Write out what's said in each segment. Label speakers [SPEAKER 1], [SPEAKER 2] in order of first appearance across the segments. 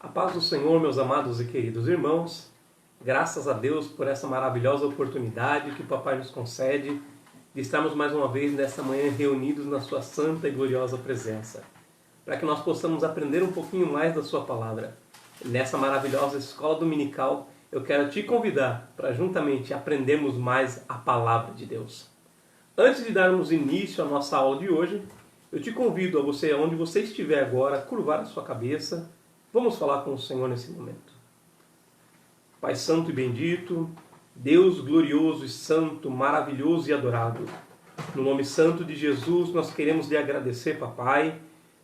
[SPEAKER 1] A paz do Senhor, meus amados e queridos irmãos, graças a Deus por essa maravilhosa oportunidade que o Papai nos concede de estarmos mais uma vez nesta manhã reunidos na sua santa e gloriosa presença, para que nós possamos aprender um pouquinho mais da sua palavra. Nessa maravilhosa escola dominical, eu quero te convidar para juntamente aprendermos mais a palavra de Deus. Antes de darmos início à nossa aula de hoje, eu te convido a você, onde você estiver agora, a curvar a sua cabeça. Vamos falar com o Senhor nesse momento. Pai santo e bendito, Deus glorioso e santo, maravilhoso e adorado. No nome santo de Jesus, nós queremos lhe agradecer, Papai,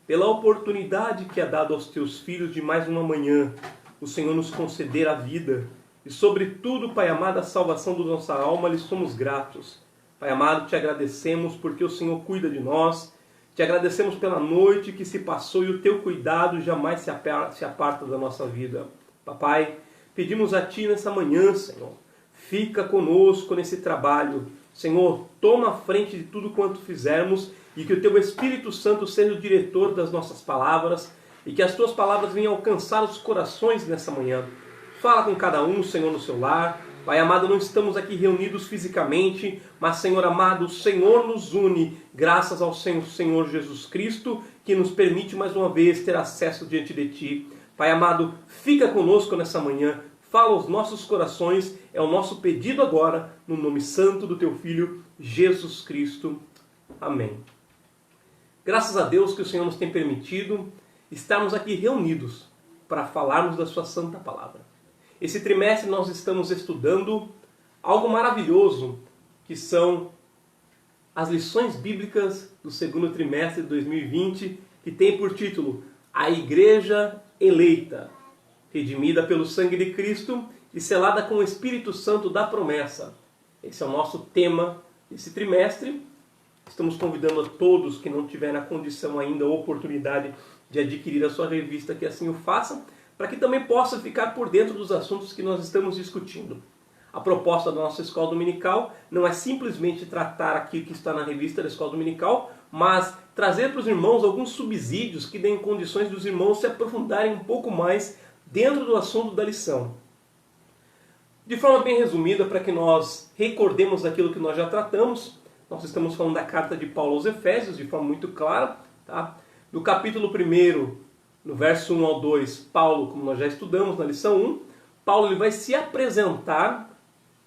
[SPEAKER 1] pela oportunidade que é dada aos teus filhos de mais uma manhã, o Senhor nos conceder a vida. E sobretudo, Pai amado, a salvação da nossa alma, lhe somos gratos. Pai amado, te agradecemos porque o Senhor cuida de nós. Te agradecemos pela noite que se passou e o teu cuidado jamais se aparta da nossa vida. Papai, pedimos a Ti nessa manhã, Senhor, fica conosco nesse trabalho. Senhor, toma a frente de tudo quanto fizermos e que o Teu Espírito Santo seja o diretor das nossas palavras e que as Tuas palavras venham alcançar os corações nessa manhã. Fala com cada um, Senhor, no seu lar. Pai amado, não estamos aqui reunidos fisicamente, mas, Senhor amado, o Senhor nos une, graças ao Senhor Jesus Cristo, que nos permite mais uma vez ter acesso diante de Ti. Pai amado, fica conosco nessa manhã, fala aos nossos corações, é o nosso pedido agora, no nome santo do Teu Filho, Jesus Cristo. Amém. Graças a Deus que o Senhor nos tem permitido estarmos aqui reunidos para falarmos da Sua santa palavra. Esse trimestre nós estamos estudando algo maravilhoso, que são as lições bíblicas do segundo trimestre de 2020, que tem por título A Igreja Eleita, redimida pelo sangue de Cristo e selada com o Espírito Santo da promessa. Esse é o nosso tema desse trimestre. Estamos convidando a todos que não tiverem a condição ainda ou oportunidade de adquirir a sua revista, que assim o façam, para que também possa ficar por dentro dos assuntos que nós estamos discutindo. A proposta da nossa escola dominical não é simplesmente tratar aquilo que está na revista da escola dominical, mas trazer para os irmãos alguns subsídios que deem condições dos irmãos se aprofundarem um pouco mais dentro do assunto da lição. De forma bem resumida, para que nós recordemos aquilo que nós já tratamos, nós estamos falando da carta de Paulo aos Efésios, de forma muito clara, tá? No capítulo 1, no verso 1 ao 2, Paulo, como nós já estudamos na lição 1, Paulo ele vai se apresentar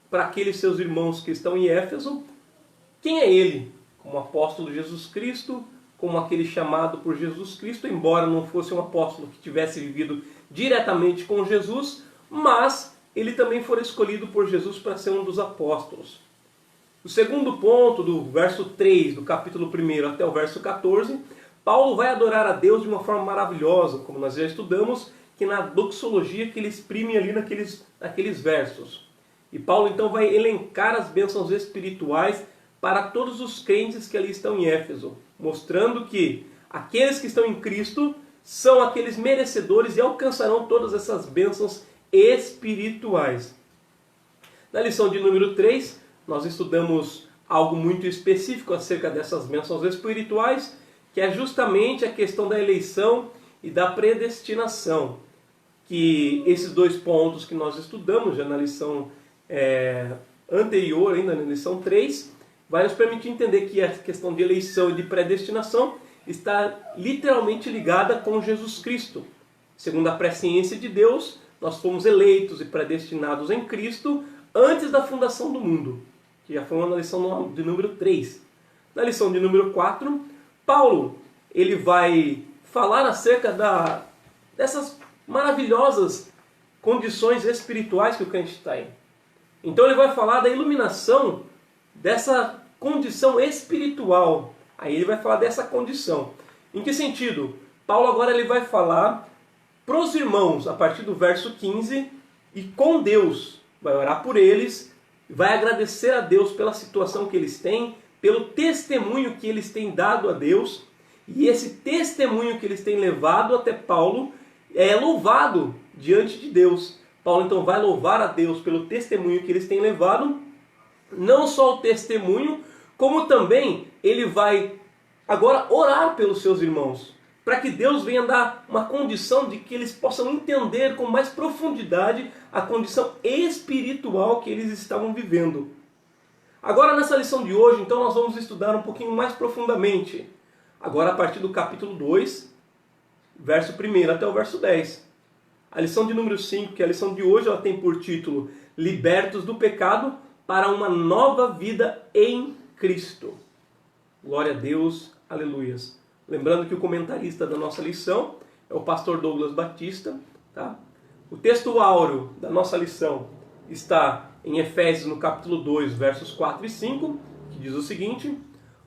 [SPEAKER 1] para aqueles seus irmãos que estão em Éfeso. Quem é ele? Como apóstolo de Jesus Cristo, como aquele chamado por Jesus Cristo, embora não fosse um apóstolo que tivesse vivido diretamente com Jesus, mas ele também foi escolhido por Jesus para ser um dos apóstolos. O segundo ponto, do verso 3 do capítulo 1 até o verso 14, Paulo vai adorar a Deus de uma forma maravilhosa, como nós já estudamos, que na doxologia que ele exprime ali naqueles versos. E Paulo então vai elencar as bênçãos espirituais para todos os crentes que ali estão em Éfeso, mostrando que aqueles que estão em Cristo são aqueles merecedores e alcançarão todas essas bênçãos espirituais. Na lição de número 3, nós estudamos algo muito específico acerca dessas bênçãos espirituais, que é justamente a questão da eleição e da predestinação. Que esses dois pontos que nós estudamos já na lição anterior, ainda na lição 3, vai nos permitir entender que a questão de eleição e de predestinação está literalmente ligada com Jesus Cristo. Segundo a presciência de Deus, nós fomos eleitos e predestinados em Cristo antes da fundação do mundo, que já foi na lição de número 3. Na lição de número 4, Paulo ele vai falar acerca dessas maravilhosas condições espirituais que o crente está em. Então ele vai falar da iluminação dessa condição espiritual. Aí ele vai falar dessa condição. Em que sentido? Paulo agora ele vai falar para os irmãos, a partir do verso 15, e com Deus. Vai orar por eles, vai agradecer a Deus pela situação que eles têm, pelo testemunho que eles têm dado a Deus. E esse testemunho que eles têm levado até Paulo é louvado diante de Deus. Paulo então vai louvar a Deus pelo testemunho que eles têm levado. Não só o testemunho, como também ele vai agora orar pelos seus irmãos, para que Deus venha dar uma condição de que eles possam entender com mais profundidade a condição espiritual que eles estavam vivendo. Agora, nessa lição de hoje, então, nós vamos estudar um pouquinho mais profundamente. Agora, a partir do capítulo 2, verso 1 até o verso 10. A lição de número 5, que é a lição de hoje, ela tem por título Libertos do Pecado para uma Nova Vida em Cristo. Glória a Deus, aleluias. Lembrando que o comentarista da nossa lição é o pastor Douglas Batista. Tá? O texto áureo da nossa lição está em Efésios, no capítulo 2, versos 4 e 5, que diz o seguinte: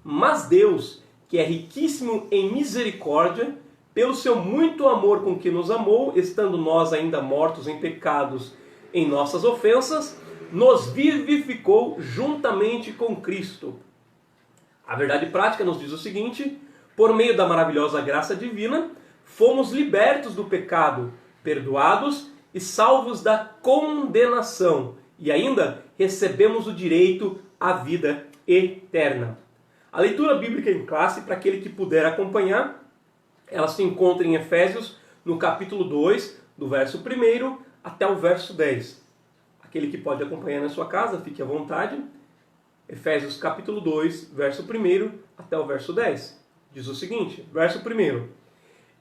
[SPEAKER 1] Mas Deus, que é riquíssimo em misericórdia, pelo seu muito amor com que nos amou, estando nós ainda mortos em pecados, em nossas ofensas, nos vivificou juntamente com Cristo. A verdade prática nos diz o seguinte: por meio da maravilhosa graça divina, fomos libertos do pecado, perdoados e salvos da condenação, e ainda recebemos o direito à vida eterna. A leitura bíblica em classe, para aquele que puder acompanhar, ela se encontra em Efésios, no capítulo 2, do verso 1 até o verso 10. Aquele que pode acompanhar na sua casa, fique à vontade. Efésios capítulo 2, verso 1 até o verso 10. Diz o seguinte, verso 1.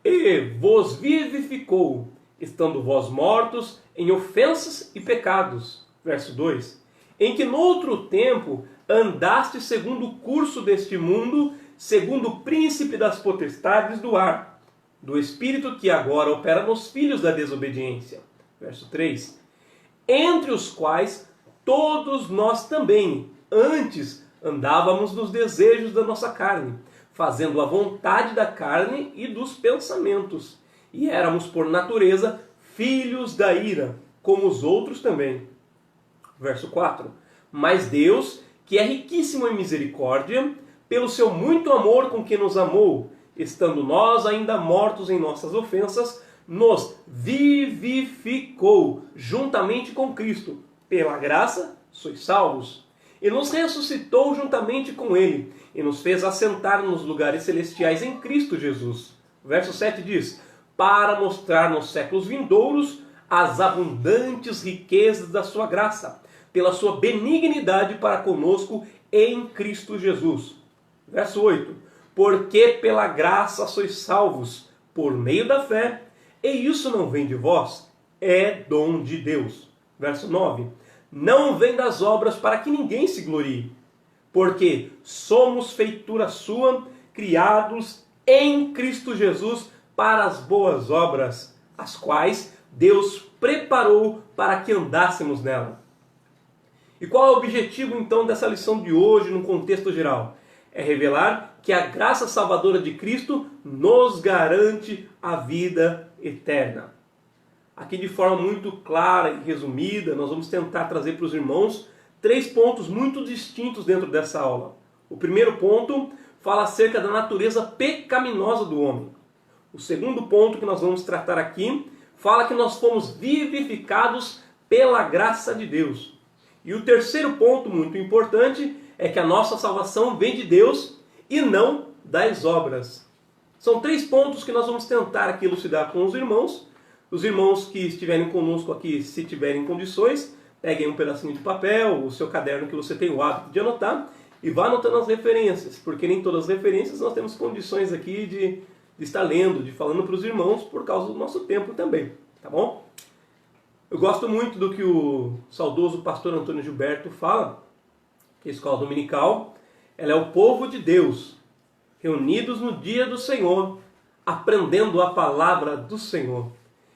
[SPEAKER 1] E vos vivificou, estando vós mortos em ofensas e pecados. Verso 2. Em que noutro tempo andaste segundo o curso deste mundo, segundo o príncipe das potestades do ar, do espírito que agora opera nos filhos da desobediência. Verso 3. Entre os quais todos nós também, antes, andávamos nos desejos da nossa carne, fazendo a vontade da carne e dos pensamentos. E éramos, por natureza, filhos da ira, como os outros também. Verso 4. Mas Deus, que é riquíssimo em misericórdia, pelo seu muito amor com que nos amou, estando nós ainda mortos em nossas ofensas, nos vivificou juntamente com Cristo. Pela graça, sois salvos. E nos ressuscitou juntamente com Ele, e nos fez assentar nos lugares celestiais em Cristo Jesus. Verso 7 diz: para mostrar nos séculos vindouros as abundantes riquezas da sua graça, pela sua benignidade para conosco em Cristo Jesus. Verso 8: porque pela graça sois salvos, por meio da fé, e isso não vem de vós, é dom de Deus. Verso 9: não vem das obras para que ninguém se glorie, porque somos feitura sua, criados em Cristo Jesus para as boas obras, as quais Deus preparou para que andássemos nela. E qual é o objetivo então dessa lição de hoje no contexto geral? É revelar que a graça salvadora de Cristo nos garante a vida eterna. Aqui de forma muito clara e resumida, nós vamos tentar trazer para os irmãos 3 pontos muito distintos dentro dessa aula. O primeiro ponto fala acerca da natureza pecaminosa do homem. O segundo ponto que nós vamos tratar aqui fala que nós fomos vivificados pela graça de Deus. E o terceiro ponto muito importante é que a nossa salvação vem de Deus e não das obras. São 3 pontos que nós vamos tentar aqui elucidar com os irmãos. Os irmãos que estiverem conosco aqui, se tiverem condições, peguem um pedacinho de papel, o seu caderno que você tem o hábito de anotar, e vá anotando as referências, porque nem todas as referências nós temos condições aqui de estar lendo, de falando para os irmãos, por causa do nosso tempo também, tá bom? Eu gosto muito do que o saudoso pastor Antônio Gilberto fala, que a escola dominical, ela é o povo de Deus, reunidos no dia do Senhor, aprendendo a palavra do Senhor.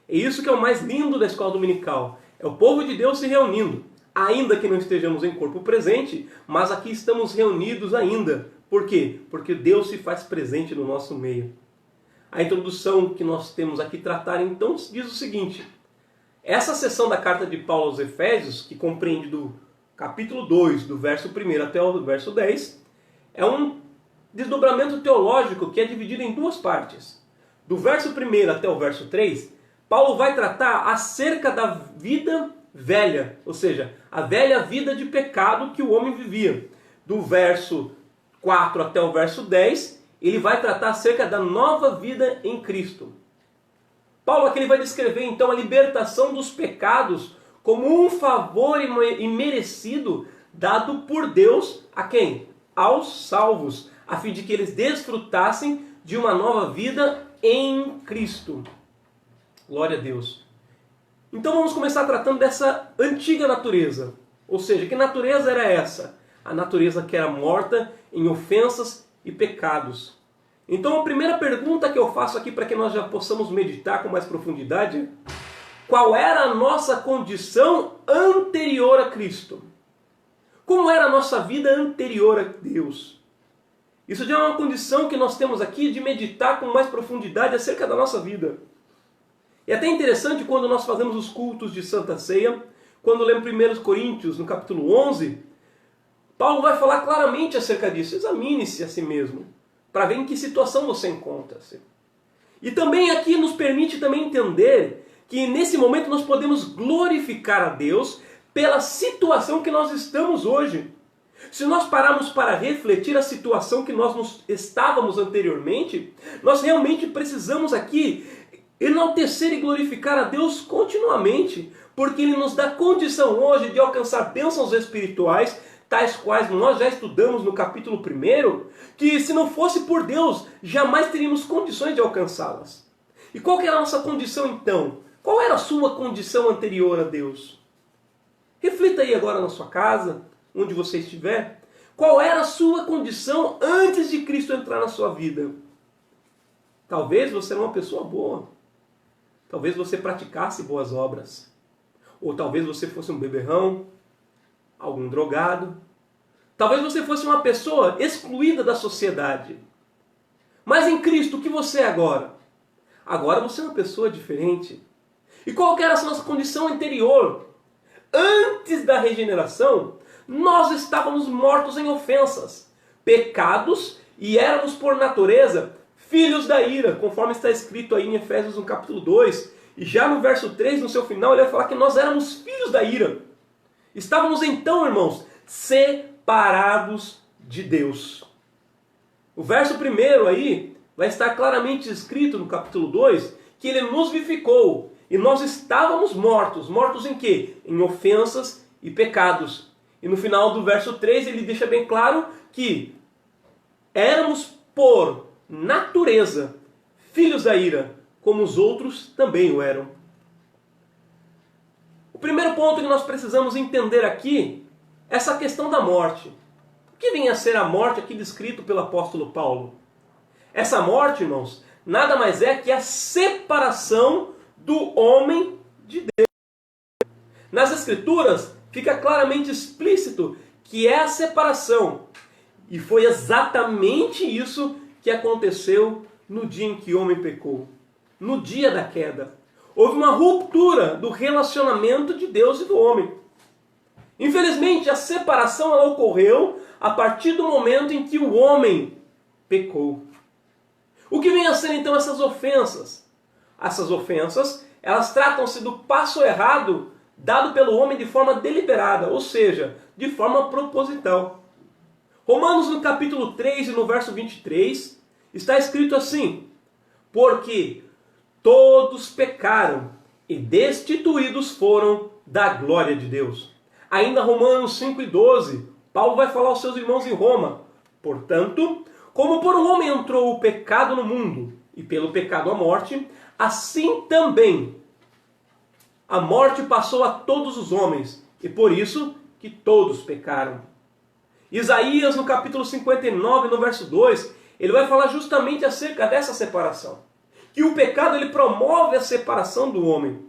[SPEAKER 1] É isso que é o mais lindo da escola dominical. É o povo de Deus se reunindo. Ainda que não estejamos em corpo presente, mas aqui estamos reunidos ainda. Por quê? Porque Deus se faz presente no nosso meio. A introdução que nós temos aqui tratar então diz o seguinte: essa seção da carta de Paulo aos Efésios, que compreende do capítulo 2, do verso 1 até o verso 10, é um desdobramento teológico que é dividido em 2 partes. Do verso 1 até o verso 3, Paulo vai tratar acerca da vida velha, ou seja, a velha vida de pecado que o homem vivia. Do verso 4 até o verso 10, ele vai tratar acerca da nova vida em Cristo. Paulo aqui ele vai descrever então a libertação dos pecados como um favor imerecido dado por Deus a quem? Aos salvos, a fim de que eles desfrutassem de uma nova vida em Cristo. Glória a Deus. Então vamos começar tratando dessa antiga natureza. Ou seja, que natureza era essa? A natureza que era morta em ofensas e pecados. Então a primeira pergunta que eu faço aqui para que nós já possamos meditar com mais profundidade é: qual era a nossa condição anterior a Cristo? Como era a nossa vida anterior a Deus? Isso já é uma condição que nós temos aqui de meditar com mais profundidade acerca da nossa vida. É até interessante quando nós fazemos os cultos de Santa Ceia, quando lemos 1 Coríntios, no capítulo 11, Paulo vai falar claramente acerca disso. Examine-se a si mesmo, para ver em que situação você encontra-se. E também aqui nos permite também entender que nesse momento nós podemos glorificar a Deus pela situação que nós estamos hoje. Se nós pararmos para refletir a situação que nós estávamos anteriormente, nós realmente precisamos aqui enaltecer e glorificar a Deus continuamente, porque Ele nos dá condição hoje de alcançar bênçãos espirituais, tais quais nós já estudamos no capítulo 1, que se não fosse por Deus, jamais teríamos condições de alcançá-las. E qual que era a nossa condição então? Qual era a sua condição anterior a Deus? Reflita aí agora na sua casa, onde você estiver. Qual era a sua condição antes de Cristo entrar na sua vida? Talvez você era uma pessoa boa. Talvez você praticasse boas obras. Ou talvez você fosse um beberrão, algum drogado. Talvez você fosse uma pessoa excluída da sociedade. Mas em Cristo, o que você é agora? Agora você é uma pessoa diferente. E qual que era a nossa condição anterior? Antes da regeneração, nós estávamos mortos em ofensas, pecados, e éramos por natureza filhos da ira, conforme está escrito aí em Efésios no capítulo 2. E já no verso 3, no seu final, ele vai falar que nós éramos filhos da ira. Estávamos então, irmãos, separados de Deus. O verso 1 aí vai estar claramente escrito no capítulo 2 que Ele nos vivificou. E nós estávamos mortos. Mortos em quê? Em ofensas e pecados. E no final do verso 3 ele deixa bem claro que éramos por natureza filhos da ira, como os outros também o eram. O primeiro ponto que nós precisamos entender aqui é essa questão da morte. O que vem a ser a morte aqui descrito pelo apóstolo Paulo? Essa morte, irmãos, nada mais é que a separação do homem de Deus. Nas Escrituras fica claramente explícito que é a separação. E foi exatamente isso que aconteceu no dia em que o homem pecou. No dia da queda. Houve uma ruptura do relacionamento de Deus e do homem. Infelizmente, a separação ela ocorreu a partir do momento em que o homem pecou. O que vem a ser então essas ofensas? Essas ofensas, elas tratam-se do passo errado dado pelo homem de forma deliberada, ou seja, de forma proposital. Romanos no capítulo 3 e no verso 23, está escrito assim: porque todos pecaram e destituídos foram da glória de Deus. Ainda Romanos 5 e 12, Paulo vai falar aos seus irmãos em Roma: portanto, como por um homem entrou o pecado no mundo, e pelo pecado a morte, assim também a morte passou a todos os homens, e por isso que todos pecaram. Isaías, no capítulo 59, no verso 2, ele vai falar justamente acerca dessa separação. Que o pecado ele promove a separação do homem.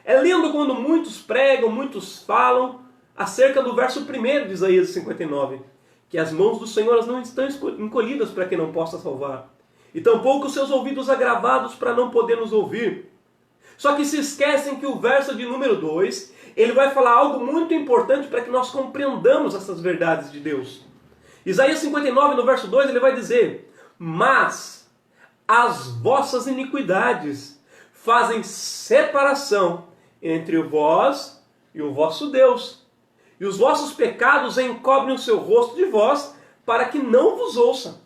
[SPEAKER 1] É lindo quando muitos pregam, muitos falam acerca do verso 1 de Isaías 59. Que as mãos do Senhor não estão encolhidas para que não possa salvar. E tampouco os seus ouvidos agravados para não poder nos ouvir. Só que se esquecem que o verso de número 2, ele vai falar algo muito importante para que nós compreendamos essas verdades de Deus. Isaías 59, no verso 2, ele vai dizer: mas as vossas iniquidades fazem separação entre vós e o vosso Deus. E os vossos pecados encobrem o seu rosto de vós, para que não vos ouça.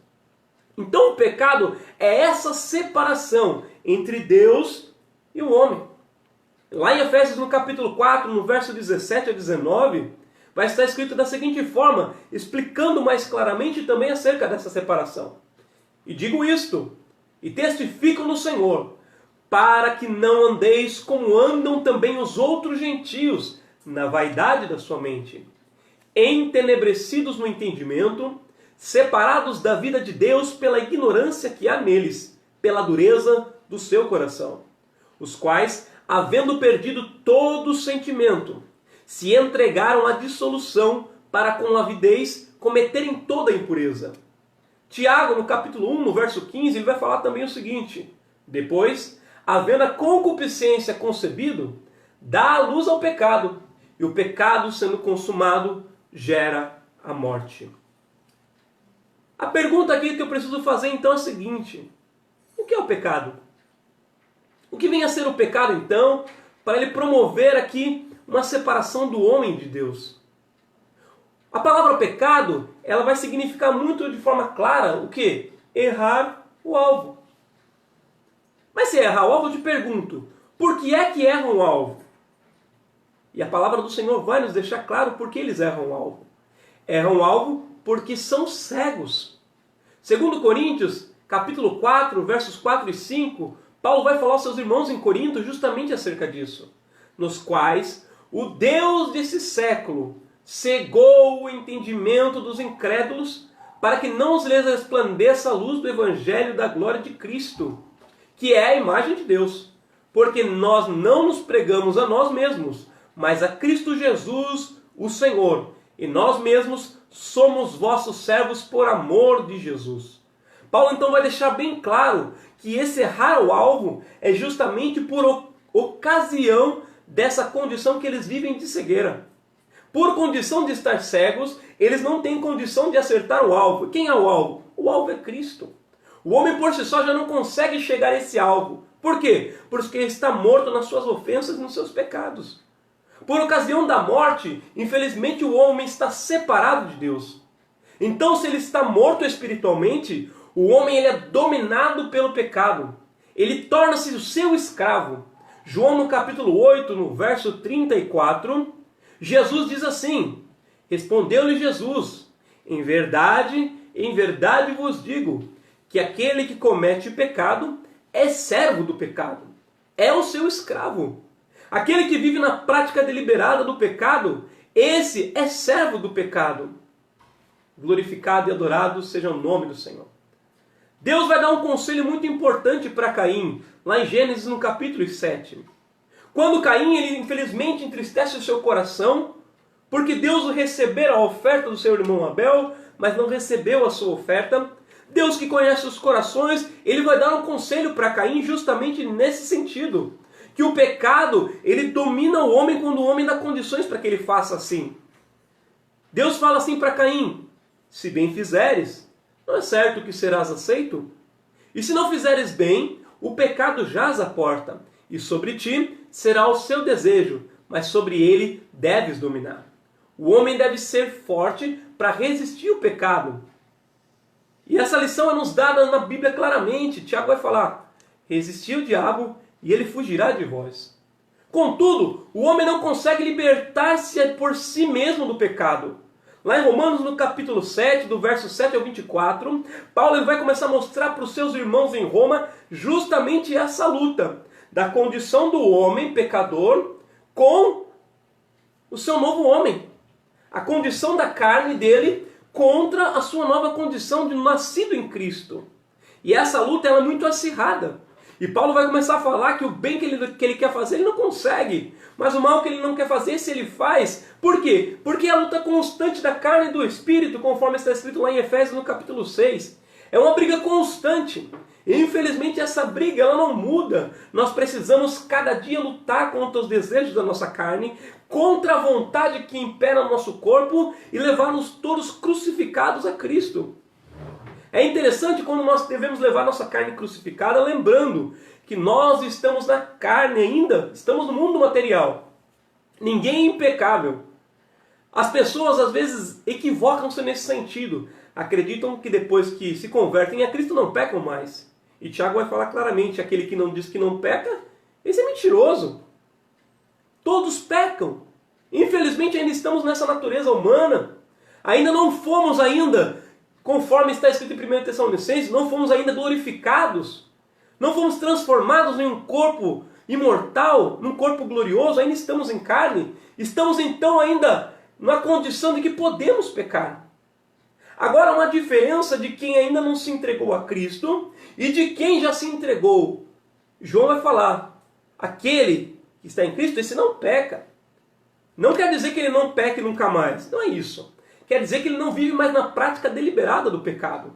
[SPEAKER 1] Então o pecado é essa separação entre Deus e o homem. Lá em Efésios, no capítulo 4, no verso 17 a 19, vai estar escrito da seguinte forma, explicando mais claramente também acerca dessa separação. E digo isto, e testifico no Senhor, para que não andeis como andam também os outros gentios, na vaidade da sua mente, entenebrecidos no entendimento, separados da vida de Deus pela ignorância que há neles, pela dureza do seu coração, os quais, havendo perdido todo o sentimento, se entregaram à dissolução para com avidez cometerem toda a impureza. Tiago, no capítulo 1, no verso 15, ele vai falar também o seguinte: depois, havendo a concupiscência concebido, dá a luz ao pecado, e o pecado, sendo consumado, gera a morte. A pergunta aqui que eu preciso fazer então é a seguinte: o que é o pecado? O que vem a ser o pecado então, para ele promover aqui uma separação do homem de Deus? A palavra pecado, ela vai significar muito de forma clara o quê? Errar o alvo. Mas se errar o alvo, eu te pergunto, por que é que erram o alvo? E a palavra do Senhor vai nos deixar claro por que eles erram o alvo. Erram o alvo porque são cegos. Segundo Coríntios, capítulo 4, versos 4 e 5, Paulo vai falar aos seus irmãos em Corinto justamente acerca disso. Nos quais o Deus desse século cegou o entendimento dos incrédulos para que não lhes resplandeça a luz do evangelho da glória de Cristo, que é a imagem de Deus. Porque nós não nos pregamos a nós mesmos, mas a Cristo Jesus, o Senhor, e nós mesmos somos vossos servos por amor de Jesus. Paulo então vai deixar bem claro que esse errar o alvo é justamente por ocasião dessa condição que eles vivem de cegueira. Por condição de estar cegos, eles não têm condição de acertar o alvo. Quem é o alvo? O alvo é Cristo. O homem por si só já não consegue chegar a esse alvo. Por quê? Porque ele está morto nas suas ofensas e nos seus pecados. Por ocasião da morte, infelizmente o homem está separado de Deus. Então, se ele está morto espiritualmente, o homem ele é dominado pelo pecado. Ele torna-se o seu escravo. João no capítulo 8, no verso 34, Jesus diz assim: respondeu-lhe Jesus, em verdade vos digo, que aquele que comete pecado é servo do pecado, é o seu escravo. Aquele que vive na prática deliberada do pecado, esse é servo do pecado. Glorificado e adorado seja o nome do Senhor. Deus vai dar um conselho muito importante para Caim, lá em Gênesis no capítulo 7. Quando Caim, ele infelizmente entristece o seu coração, porque Deus recebera a oferta do seu irmão Abel, mas não recebeu a sua oferta. Deus, que conhece os corações, ele vai dar um conselho para Caim justamente nesse sentido. Que o pecado, ele domina o homem quando o homem dá condições para que ele faça assim. Deus fala assim para Caim: se bem fizeres, não é certo que serás aceito? E se não fizeres bem, o pecado jaz à porta, e sobre ti será o seu desejo, mas sobre ele deves dominar. O homem deve ser forte para resistir ao pecado. E essa lição é nos dada na Bíblia claramente. Tiago vai falar: resistir o diabo e ele fugirá de vós. Contudo, o homem não consegue libertar-se por si mesmo do pecado. Lá em Romanos, no capítulo 7, do verso 7 ao 24, Paulo ele vai começar a mostrar para os seus irmãos em Roma justamente essa luta da condição do homem pecador com o seu novo homem. A condição da carne dele contra a sua nova condição de nascido em Cristo. E essa luta ela é muito acirrada. E Paulo vai começar a falar que o bem que ele quer fazer, ele não consegue. Mas o mal que ele não quer fazer, se ele faz. Por quê? Porque é a luta constante da carne e do espírito, conforme está escrito lá em Efésios, no capítulo 6. É uma briga constante. E infelizmente essa briga ela não muda. Nós precisamos cada dia lutar contra os desejos da nossa carne, contra a vontade que impera no nosso corpo e levar-nos todos crucificados a Cristo. É interessante quando nós devemos levar nossa carne crucificada, lembrando que nós estamos na carne ainda, estamos no mundo material. Ninguém é impecável. As pessoas às vezes equivocam-se nesse sentido. acreditam que depois que se convertem a Cristo não pecam mais. E Tiago vai falar claramente, aquele que não diz que não peca, esse é mentiroso. Todos pecam. Infelizmente ainda estamos nessa natureza humana. Ainda não fomos conforme está escrito em 1 Tessalonicenses, não fomos ainda glorificados. Não fomos transformados em um corpo imortal, num corpo glorioso, ainda estamos em carne. Estamos então ainda na condição de que podemos pecar. Agora há uma diferença de quem ainda não se entregou a Cristo e de quem já se entregou. João vai falar, aquele que está em Cristo, esse não peca. Não quer dizer que ele não peque nunca mais. Não é isso. Quer dizer que ele não vive mais na prática deliberada do pecado.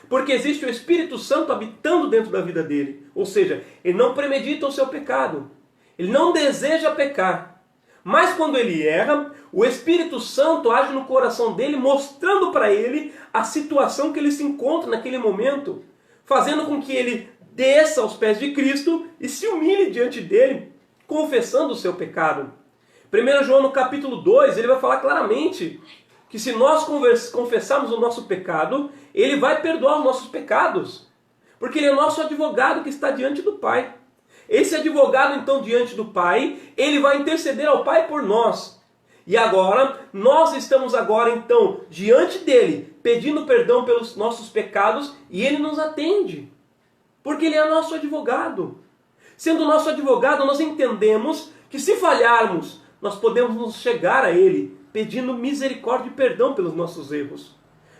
[SPEAKER 1] Porque existe o Espírito Santo habitando dentro da vida dele. Ou seja, ele não premedita o seu pecado. Ele não deseja pecar. Mas quando ele erra, o Espírito Santo age no coração dele, mostrando para ele a situação que ele se encontra naquele momento. Fazendo com que ele desça aos pés de Cristo e se humilhe diante dele, confessando o seu pecado. 1 João no capítulo 2, ele vai falar claramente que se nós confessarmos o nosso pecado, ele vai perdoar os nossos pecados. Porque ele é nosso advogado que está diante do Pai. Esse advogado, então, diante do Pai, ele vai interceder ao Pai por nós. E agora, nós estamos então, diante dele, pedindo perdão pelos nossos pecados, e ele nos atende. Porque ele é nosso advogado. Sendo nosso advogado, nós entendemos que se falharmos, nós podemos nos chegar a ele, pedindo misericórdia e perdão pelos nossos erros.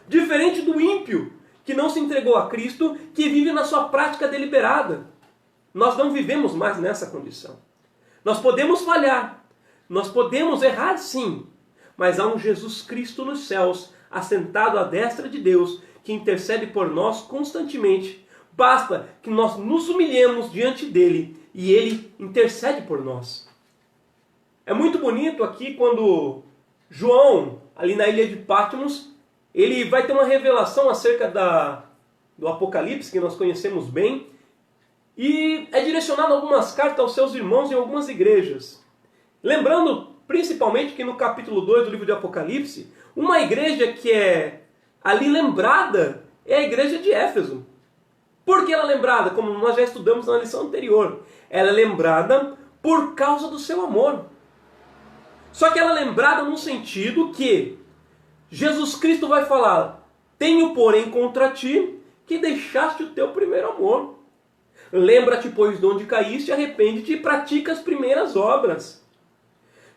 [SPEAKER 1] Diferente do ímpio, que não se entregou a Cristo, que vive na sua prática deliberada. Nós não vivemos mais nessa condição. Nós podemos falhar, nós podemos errar sim, mas há um Jesus Cristo nos céus, assentado à destra de Deus, que intercede por nós constantemente. Basta que nós nos humilhemos diante dele e ele intercede por nós. É muito bonito aqui quando João, ali na ilha de Patmos, ele vai ter uma revelação acerca do Apocalipse, que nós conhecemos bem, e é direcionado algumas cartas aos seus irmãos em algumas igrejas. Lembrando principalmente que no capítulo 2 do livro de Apocalipse, uma igreja que é ali lembrada é a igreja de Éfeso. Por que ela é lembrada? Como nós já estudamos na lição anterior. Ela é lembrada por causa do seu amor. Só que ela é lembrada no sentido que Jesus Cristo vai falar: tenho, porém, contra ti que deixaste o teu primeiro amor. Lembra-te, pois, de onde caíste, arrepende-te e pratica as primeiras obras.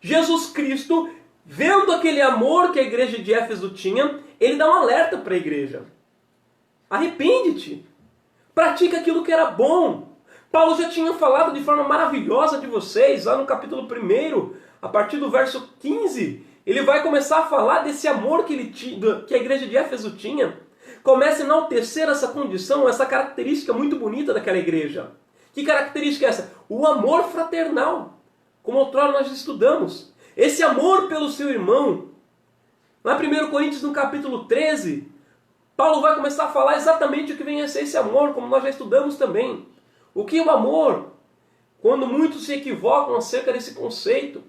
[SPEAKER 1] Jesus Cristo, vendo aquele amor que a igreja de Éfeso tinha, ele dá um alerta para a igreja. Arrepende-te. Pratica aquilo que era bom. Paulo já tinha falado de forma maravilhosa de vocês, lá no capítulo 1, a partir do verso 15, ele vai começar a falar desse amor que a igreja de Éfeso tinha. Começa a enaltecer essa condição, essa característica muito bonita daquela igreja. Que característica é essa? O amor fraternal, como outrora nós estudamos. Esse amor pelo seu irmão. Lá em 1 Coríntios, no capítulo 13, Paulo vai começar a falar exatamente o que vem a ser esse amor, como nós já estudamos também. O que é o amor? Quando muitos se equivocam acerca desse conceito,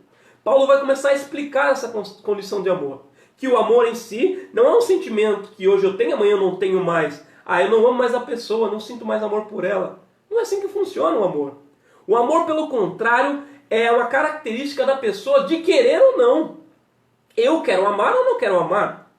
[SPEAKER 1] Paulo vai começar a explicar essa condição de amor. Que o amor em si não é um sentimento que hoje eu tenho, amanhã eu não tenho mais. Eu não amo mais a pessoa, não sinto mais amor por ela. Não é assim que funciona o amor. O amor, pelo contrário, é uma característica da pessoa de querer ou não. Eu quero amar ou não quero amar?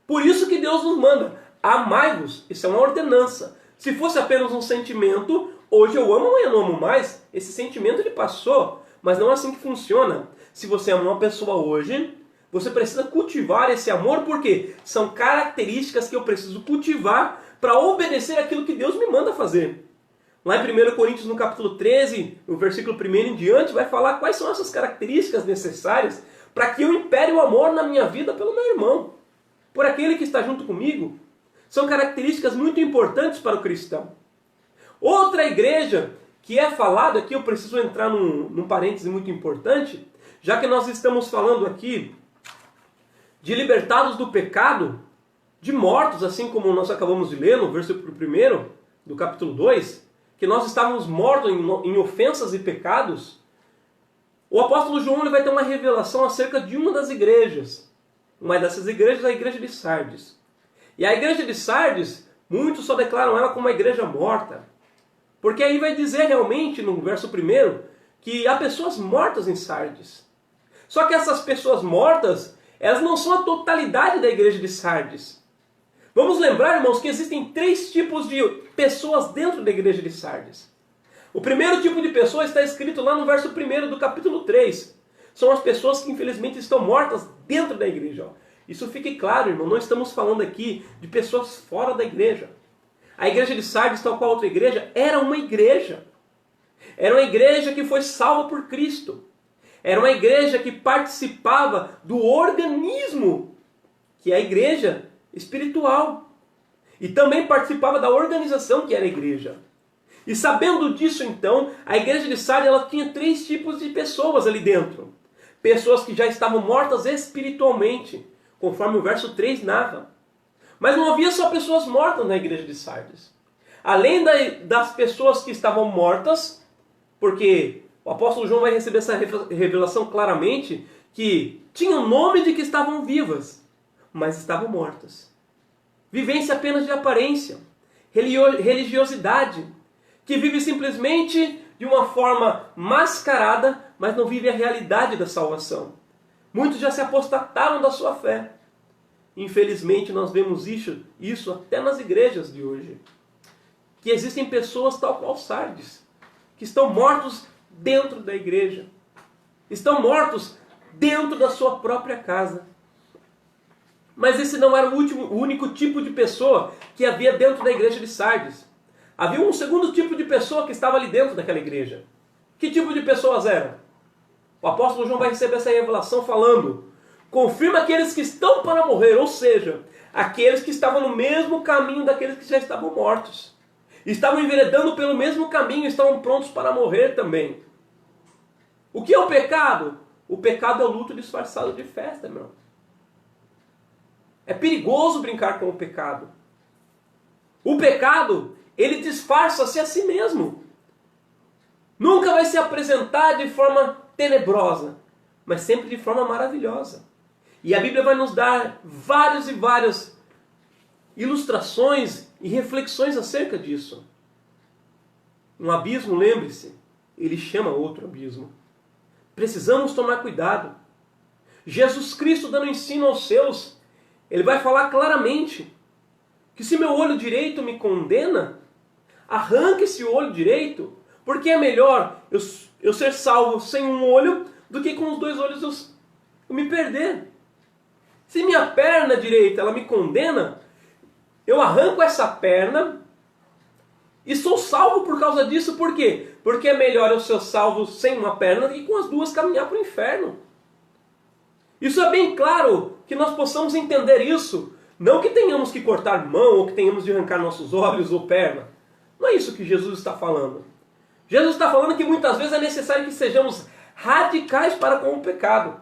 [SPEAKER 1] Por isso que Deus nos manda: amai-vos. Isso é uma ordenança. Se fosse apenas um sentimento, hoje eu amo, amanhã eu não amo mais. Esse sentimento ele passou, mas não é assim que funciona. Se você ama uma pessoa hoje, você precisa cultivar esse amor, porque são características que eu preciso cultivar para obedecer aquilo que Deus me manda fazer. Lá em 1 Coríntios, no capítulo 13, no versículo 1 em diante, vai falar quais são essas características necessárias para que eu impere o amor na minha vida pelo meu irmão, por aquele que está junto comigo. São características muito importantes para o cristão. Outra igreja que é falada aqui, eu preciso entrar num parêntese muito importante, já que nós estamos falando aqui de libertados do pecado, de mortos, assim como nós acabamos de ler no versículo 1 do capítulo 2, que nós estávamos mortos em ofensas e pecados. O apóstolo João ele vai ter uma revelação acerca de uma das igrejas. Uma dessas igrejas é a igreja de Sardes. E a igreja de Sardes, muitos só declaram ela como uma igreja morta. Porque aí vai dizer realmente, no verso 1, que há pessoas mortas em Sardes. Só que essas pessoas mortas, elas não são a totalidade da igreja de Sardes. Vamos lembrar, irmãos, que existem 3 tipos de pessoas dentro da igreja de Sardes. O primeiro tipo de pessoa está escrito lá no verso 1 do capítulo 3. São as pessoas que infelizmente estão mortas dentro da igreja. Isso fique claro, irmão, não estamos falando aqui de pessoas fora da igreja. A igreja de Sardes, tal qual outra igreja, era uma igreja. Era uma igreja que foi salva por Cristo. Era uma igreja que participava do organismo, que é a igreja espiritual. E também participava da organização, que era a igreja. E sabendo disso, então, a igreja de Sardes ela tinha 3 tipos de pessoas ali dentro. Pessoas que já estavam mortas espiritualmente, conforme o verso 3 narra. Mas não havia só pessoas mortas na igreja de Sardes. Além das pessoas que estavam mortas, porque o apóstolo João vai receber essa revelação claramente, que tinham nome de que estavam vivas, mas estavam mortas. Vivência apenas de aparência, religiosidade, que vive simplesmente de uma forma mascarada, mas não vive a realidade da salvação. Muitos já se apostataram da sua fé. Infelizmente nós vemos isso até nas igrejas de hoje. Que existem pessoas tal qual Sardes, que estão mortos dentro da igreja. Estão dentro da sua própria casa. Mas esse não era o único tipo de pessoa que havia dentro da igreja de Sardes. Havia um segundo tipo de pessoa que estava ali dentro daquela igreja. Que tipo de pessoas eram? O apóstolo João vai receber essa revelação falando: confirma aqueles que estão para morrer, ou seja, aqueles que estavam no mesmo caminho daqueles que já estavam mortos. Estavam enveredando pelo mesmo caminho, estavam prontos para morrer também. O que é o pecado? O pecado é o luto disfarçado de festa, meu. É perigoso brincar com o pecado. O pecado, ele disfarça-se a si mesmo. Nunca vai se apresentar de forma tenebrosa, mas sempre de forma maravilhosa. E a Bíblia vai nos dar várias ilustrações e reflexões acerca disso. Um abismo, lembre-se, ele chama outro abismo. Precisamos tomar cuidado. Jesus Cristo dando ensino aos seus, ele vai falar claramente que se meu olho direito me condena, arranque esse olho direito, porque é melhor eu ser salvo sem um olho do que com os 2 olhos eu me perder. Se minha perna direita ela me condena, eu arranco essa perna e sou salvo por causa disso. Por quê? Porque é melhor eu ser salvo sem uma perna do que com as 2 caminhar para o inferno. Isso é bem claro, que nós possamos entender isso. Não que tenhamos que cortar mão ou que tenhamos de arrancar nossos olhos ou perna. Não é isso que Jesus está falando. Jesus está falando que muitas vezes é necessário que sejamos radicais para com o pecado.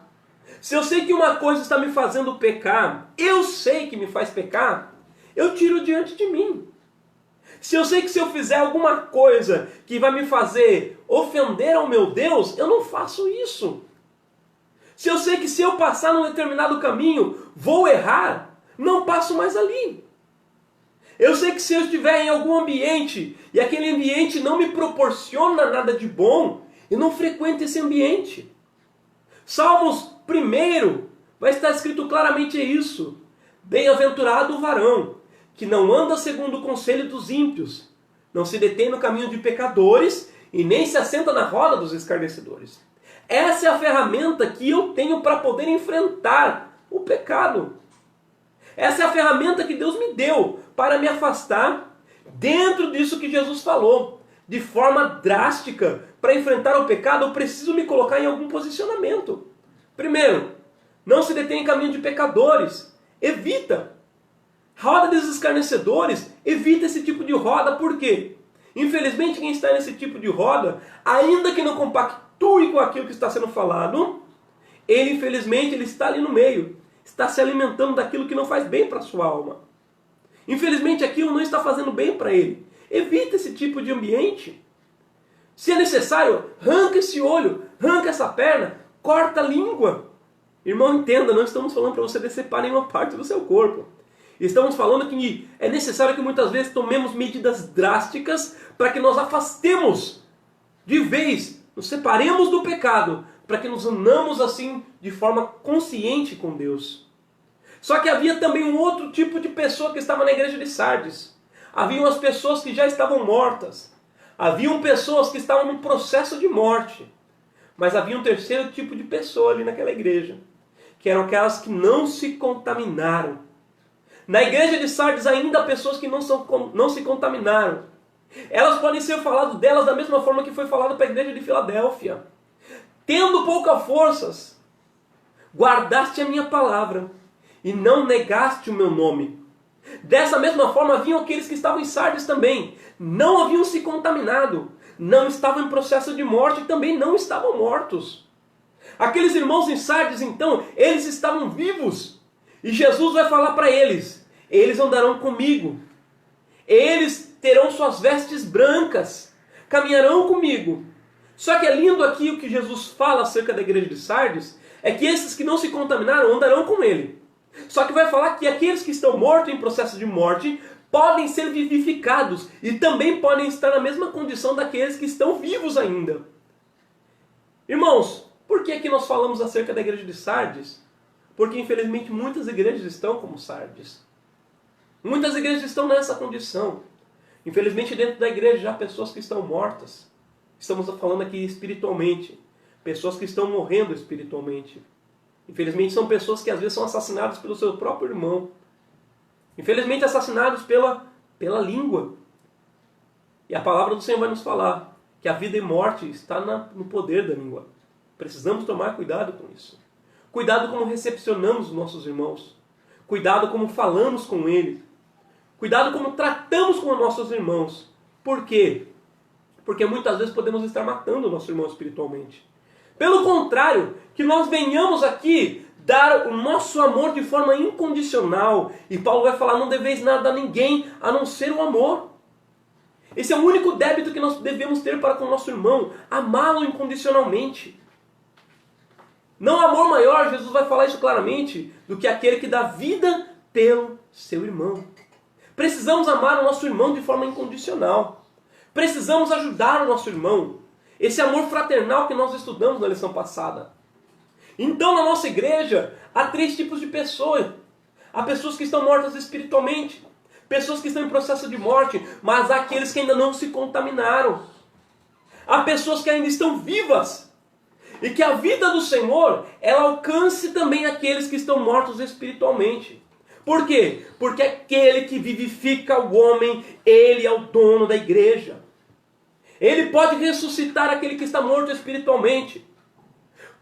[SPEAKER 1] Se eu sei que uma coisa está me fazendo pecar, eu sei que me faz pecar, eu tiro diante de mim. Se eu sei que se eu fizer alguma coisa que vai me fazer ofender ao meu Deus, eu não faço isso. Se eu sei que se eu passar num determinado caminho, vou errar, não passo mais ali. Eu sei que se eu estiver em algum ambiente e aquele ambiente não me proporciona nada de bom, eu não frequento esse ambiente. Salmos 1 vai estar escrito claramente isso. Bem-aventurado o varão, que não anda segundo o conselho dos ímpios, não se detém no caminho de pecadores e nem se assenta na roda dos escarnecedores. Essa é a ferramenta que eu tenho para poder enfrentar o pecado. Essa é a ferramenta que Deus me deu para me afastar dentro disso que Jesus falou. De forma drástica, para enfrentar o pecado, eu preciso me colocar em algum posicionamento. Primeiro, não se detém em caminho de pecadores. Evita. Roda dos escarnecedores, evita esse tipo de roda. Por quê? Infelizmente, quem está nesse tipo de roda, ainda que não compactue com aquilo que está sendo falado, ele, infelizmente, ele está ali no meio. Está se alimentando daquilo que não faz bem para a sua alma. Infelizmente, aquilo não está fazendo bem para ele. Evita esse tipo de ambiente. Se é necessário, arranca esse olho, arranca essa perna, corta a língua. Irmão, entenda, não estamos falando para você decepar nenhuma parte do seu corpo. Estamos falando que é necessário que muitas vezes tomemos medidas drásticas para que nós afastemos de vez, nos separemos do pecado, para que nos unamos assim de forma consciente com Deus. Só que havia também um outro tipo de pessoa que estava na igreja de Sardes. Haviam as pessoas que já estavam mortas. Haviam pessoas que estavam no processo de morte. Mas havia um terceiro tipo de pessoa ali naquela igreja, que eram aquelas que não se contaminaram. Na igreja de Sardes ainda há pessoas que não se contaminaram. Elas podem ser falado delas da mesma forma que foi falado para a igreja de Filadélfia. Tendo poucas forças, guardaste a minha palavra e não negaste o meu nome. Dessa mesma forma haviam aqueles que estavam em Sardes também. Não haviam se contaminado. Não estavam em processo de morte e também não estavam mortos. Aqueles irmãos em Sardes, então, eles estavam vivos. E Jesus vai falar para eles: eles andarão comigo. Eles terão suas vestes brancas. Caminharão comigo. Só que é lindo aqui o que Jesus fala acerca da igreja de Sardes, é que esses que não se contaminaram andarão com ele. Só que vai falar que aqueles que estão mortos em processo de morte podem ser vivificados e também podem estar na mesma condição daqueles que estão vivos ainda. Irmãos, por que aqui nós falamos acerca da igreja de Sardes? Porque infelizmente muitas igrejas estão como Sardes. Muitas igrejas estão nessa condição. Infelizmente dentro da igreja já há pessoas que estão mortas. Estamos falando aqui espiritualmente. Pessoas que estão morrendo espiritualmente. Infelizmente são pessoas que às vezes são assassinadas pelo seu próprio irmão. Infelizmente assassinados pela língua. E a palavra do Senhor vai nos falar que a vida e morte está no poder da língua. Precisamos tomar cuidado com isso. Cuidado como recepcionamos os nossos irmãos. Cuidado como falamos com eles. Cuidado como tratamos com os nossos irmãos. Por quê? Porque muitas vezes podemos estar matando o nosso irmão espiritualmente. Pelo contrário, que nós venhamos aqui dar o nosso amor de forma incondicional. E Paulo vai falar: não deveis nada a ninguém a não ser o amor. Esse é o único débito que nós devemos ter para com o nosso irmão. Amá-lo incondicionalmente. Não há amor maior, Jesus vai falar isso claramente, do que aquele que dá vida pelo seu irmão. Precisamos amar o nosso irmão de forma incondicional. Precisamos ajudar o nosso irmão. Esse amor fraternal que nós estudamos na lição passada. Então, na nossa igreja, há 3 tipos de pessoas. Há pessoas que estão mortas espiritualmente. Pessoas que estão em processo de morte. Mas há aqueles que ainda não se contaminaram. Há pessoas que ainda estão vivas. E que a vida do Senhor, ela alcance também aqueles que estão mortos espiritualmente. Por quê? Porque aquele que vivifica o homem, ele é o dono da igreja. Ele pode ressuscitar aquele que está morto espiritualmente.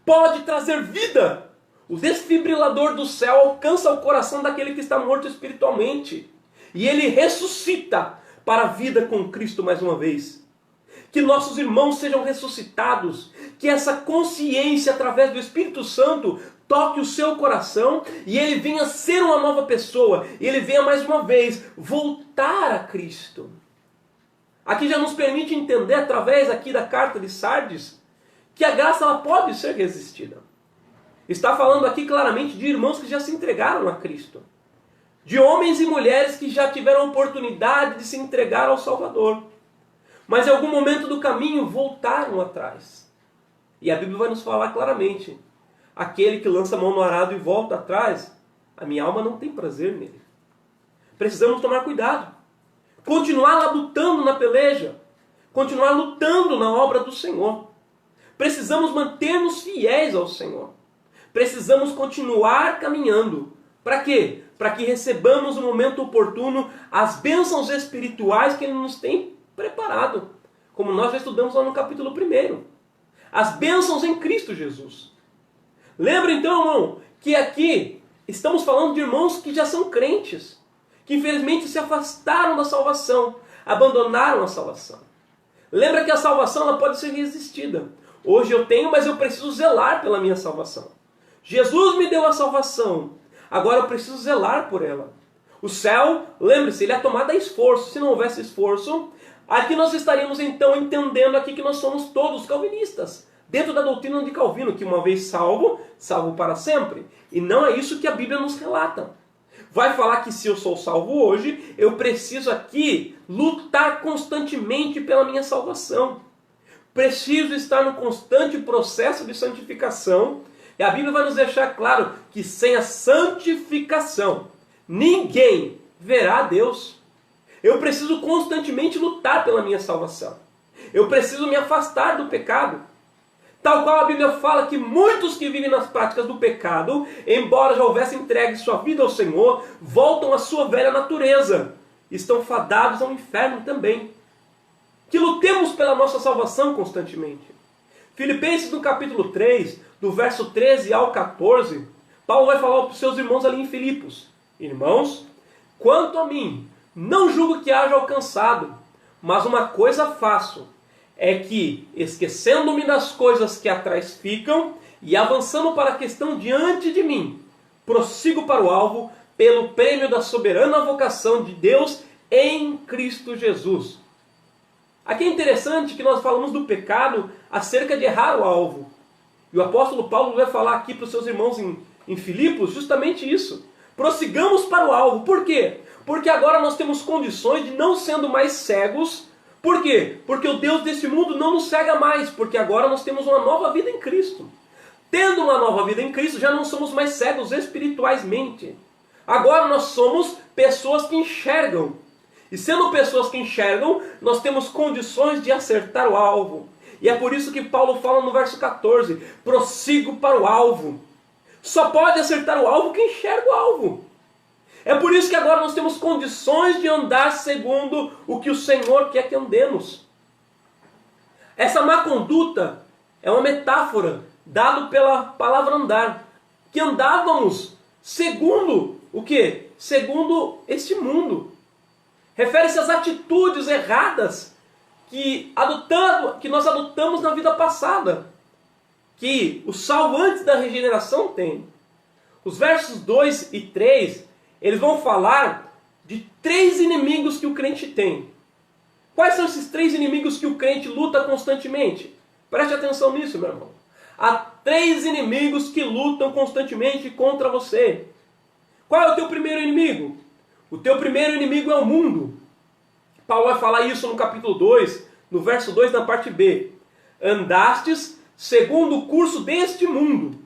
[SPEAKER 1] Pode trazer vida. O desfibrilador do céu alcança o coração daquele que está morto espiritualmente. E ele ressuscita para a vida com Cristo mais uma vez. Que nossos irmãos sejam ressuscitados. Que essa consciência através do Espírito Santo toque o seu coração e ele venha ser uma nova pessoa. E ele venha mais uma vez voltar a Cristo. Aqui já nos permite entender, através aqui da carta de Sardes, que a graça ela pode ser resistida. Está falando aqui claramente de irmãos que já se entregaram a Cristo. De homens e mulheres que já tiveram a oportunidade de se entregar ao Salvador. Mas em algum momento do caminho voltaram atrás. E a Bíblia vai nos falar claramente. Aquele que lança a mão no arado e volta atrás, a minha alma não tem prazer nele. Precisamos tomar cuidado. Continuar lutando na peleja. Continuar lutando na obra do Senhor. Precisamos manter-nos fiéis ao Senhor. Precisamos continuar caminhando. Para quê? Para que recebamos no momento oportuno as bênçãos espirituais que Ele nos tem preparado. Como nós já estudamos lá no capítulo 1. As bênçãos em Cristo Jesus. Lembra então, irmão, que aqui estamos falando de irmãos que já são crentes. Que infelizmente se afastaram da salvação. Abandonaram a salvação. Lembra que a salvação ela pode ser resistida. Hoje eu tenho, mas eu preciso zelar pela minha salvação. Jesus me deu a salvação. Agora eu preciso zelar por ela. O céu, lembre-se, ele é tomado a esforço. Se não houvesse esforço, aqui nós estaríamos então entendendo aqui que nós somos todos calvinistas. Dentro da doutrina de Calvino, que uma vez salvo, salvo para sempre. E não é isso que a Bíblia nos relata. vai falar que se eu sou salvo hoje, eu preciso aqui lutar constantemente pela minha salvação. Preciso estar no constante processo de santificação. E a Bíblia vai nos deixar claro que sem a santificação, ninguém verá a Deus. Eu preciso constantemente lutar pela minha salvação. Eu preciso me afastar do pecado. Tal qual a Bíblia fala que muitos que vivem nas práticas do pecado, embora já houvessem entregue sua vida ao Senhor, voltam à sua velha natureza. Estão fadados ao inferno também. Que lutemos pela nossa salvação constantemente. Filipenses no capítulo 3, do verso 13 ao 14, Paulo vai falar para os seus irmãos ali em Filipos. Irmãos, quanto a mim, não julgo que haja alcançado, mas uma coisa faço, é que, esquecendo-me das coisas que atrás ficam e avançando para a questão diante de mim, prossigo para o alvo pelo prêmio da soberana vocação de Deus em Cristo Jesus. Aqui é interessante que nós falamos do pecado acerca de errar o alvo. E o apóstolo Paulo vai falar aqui para os seus irmãos em Filipos justamente isso. Prossigamos para o alvo. Por quê? Porque agora nós temos condições de não sendo mais cegos. Por quê? Porque o Deus desse mundo não nos cega mais. Porque agora nós temos uma nova vida em Cristo. Tendo uma nova vida em Cristo, já não somos mais cegos espiritualmente. Agora nós somos pessoas que enxergam. E sendo pessoas que enxergam, nós temos condições de acertar o alvo. E é por isso que Paulo fala no verso 14, prossigo para o alvo. Só pode acertar o alvo quem enxerga o alvo. É por isso que agora nós temos condições de andar segundo o que o Senhor quer que andemos. Essa má conduta é uma metáfora dada pela palavra andar. Que andávamos segundo o quê? Segundo este mundo. Refere-se às atitudes erradas que nós adotamos na vida passada. Que o salvo antes da regeneração tem. Os versos 2 e 3, eles vão falar de 3 inimigos que o crente tem. Quais são esses 3 inimigos que o crente luta constantemente? Preste atenção nisso, meu irmão. Há 3 inimigos que lutam constantemente contra você. Qual é o teu primeiro inimigo? O teu primeiro inimigo é o mundo. Paulo vai falar isso no capítulo 2, no verso 2, na parte B. Andastes segundo o curso deste mundo.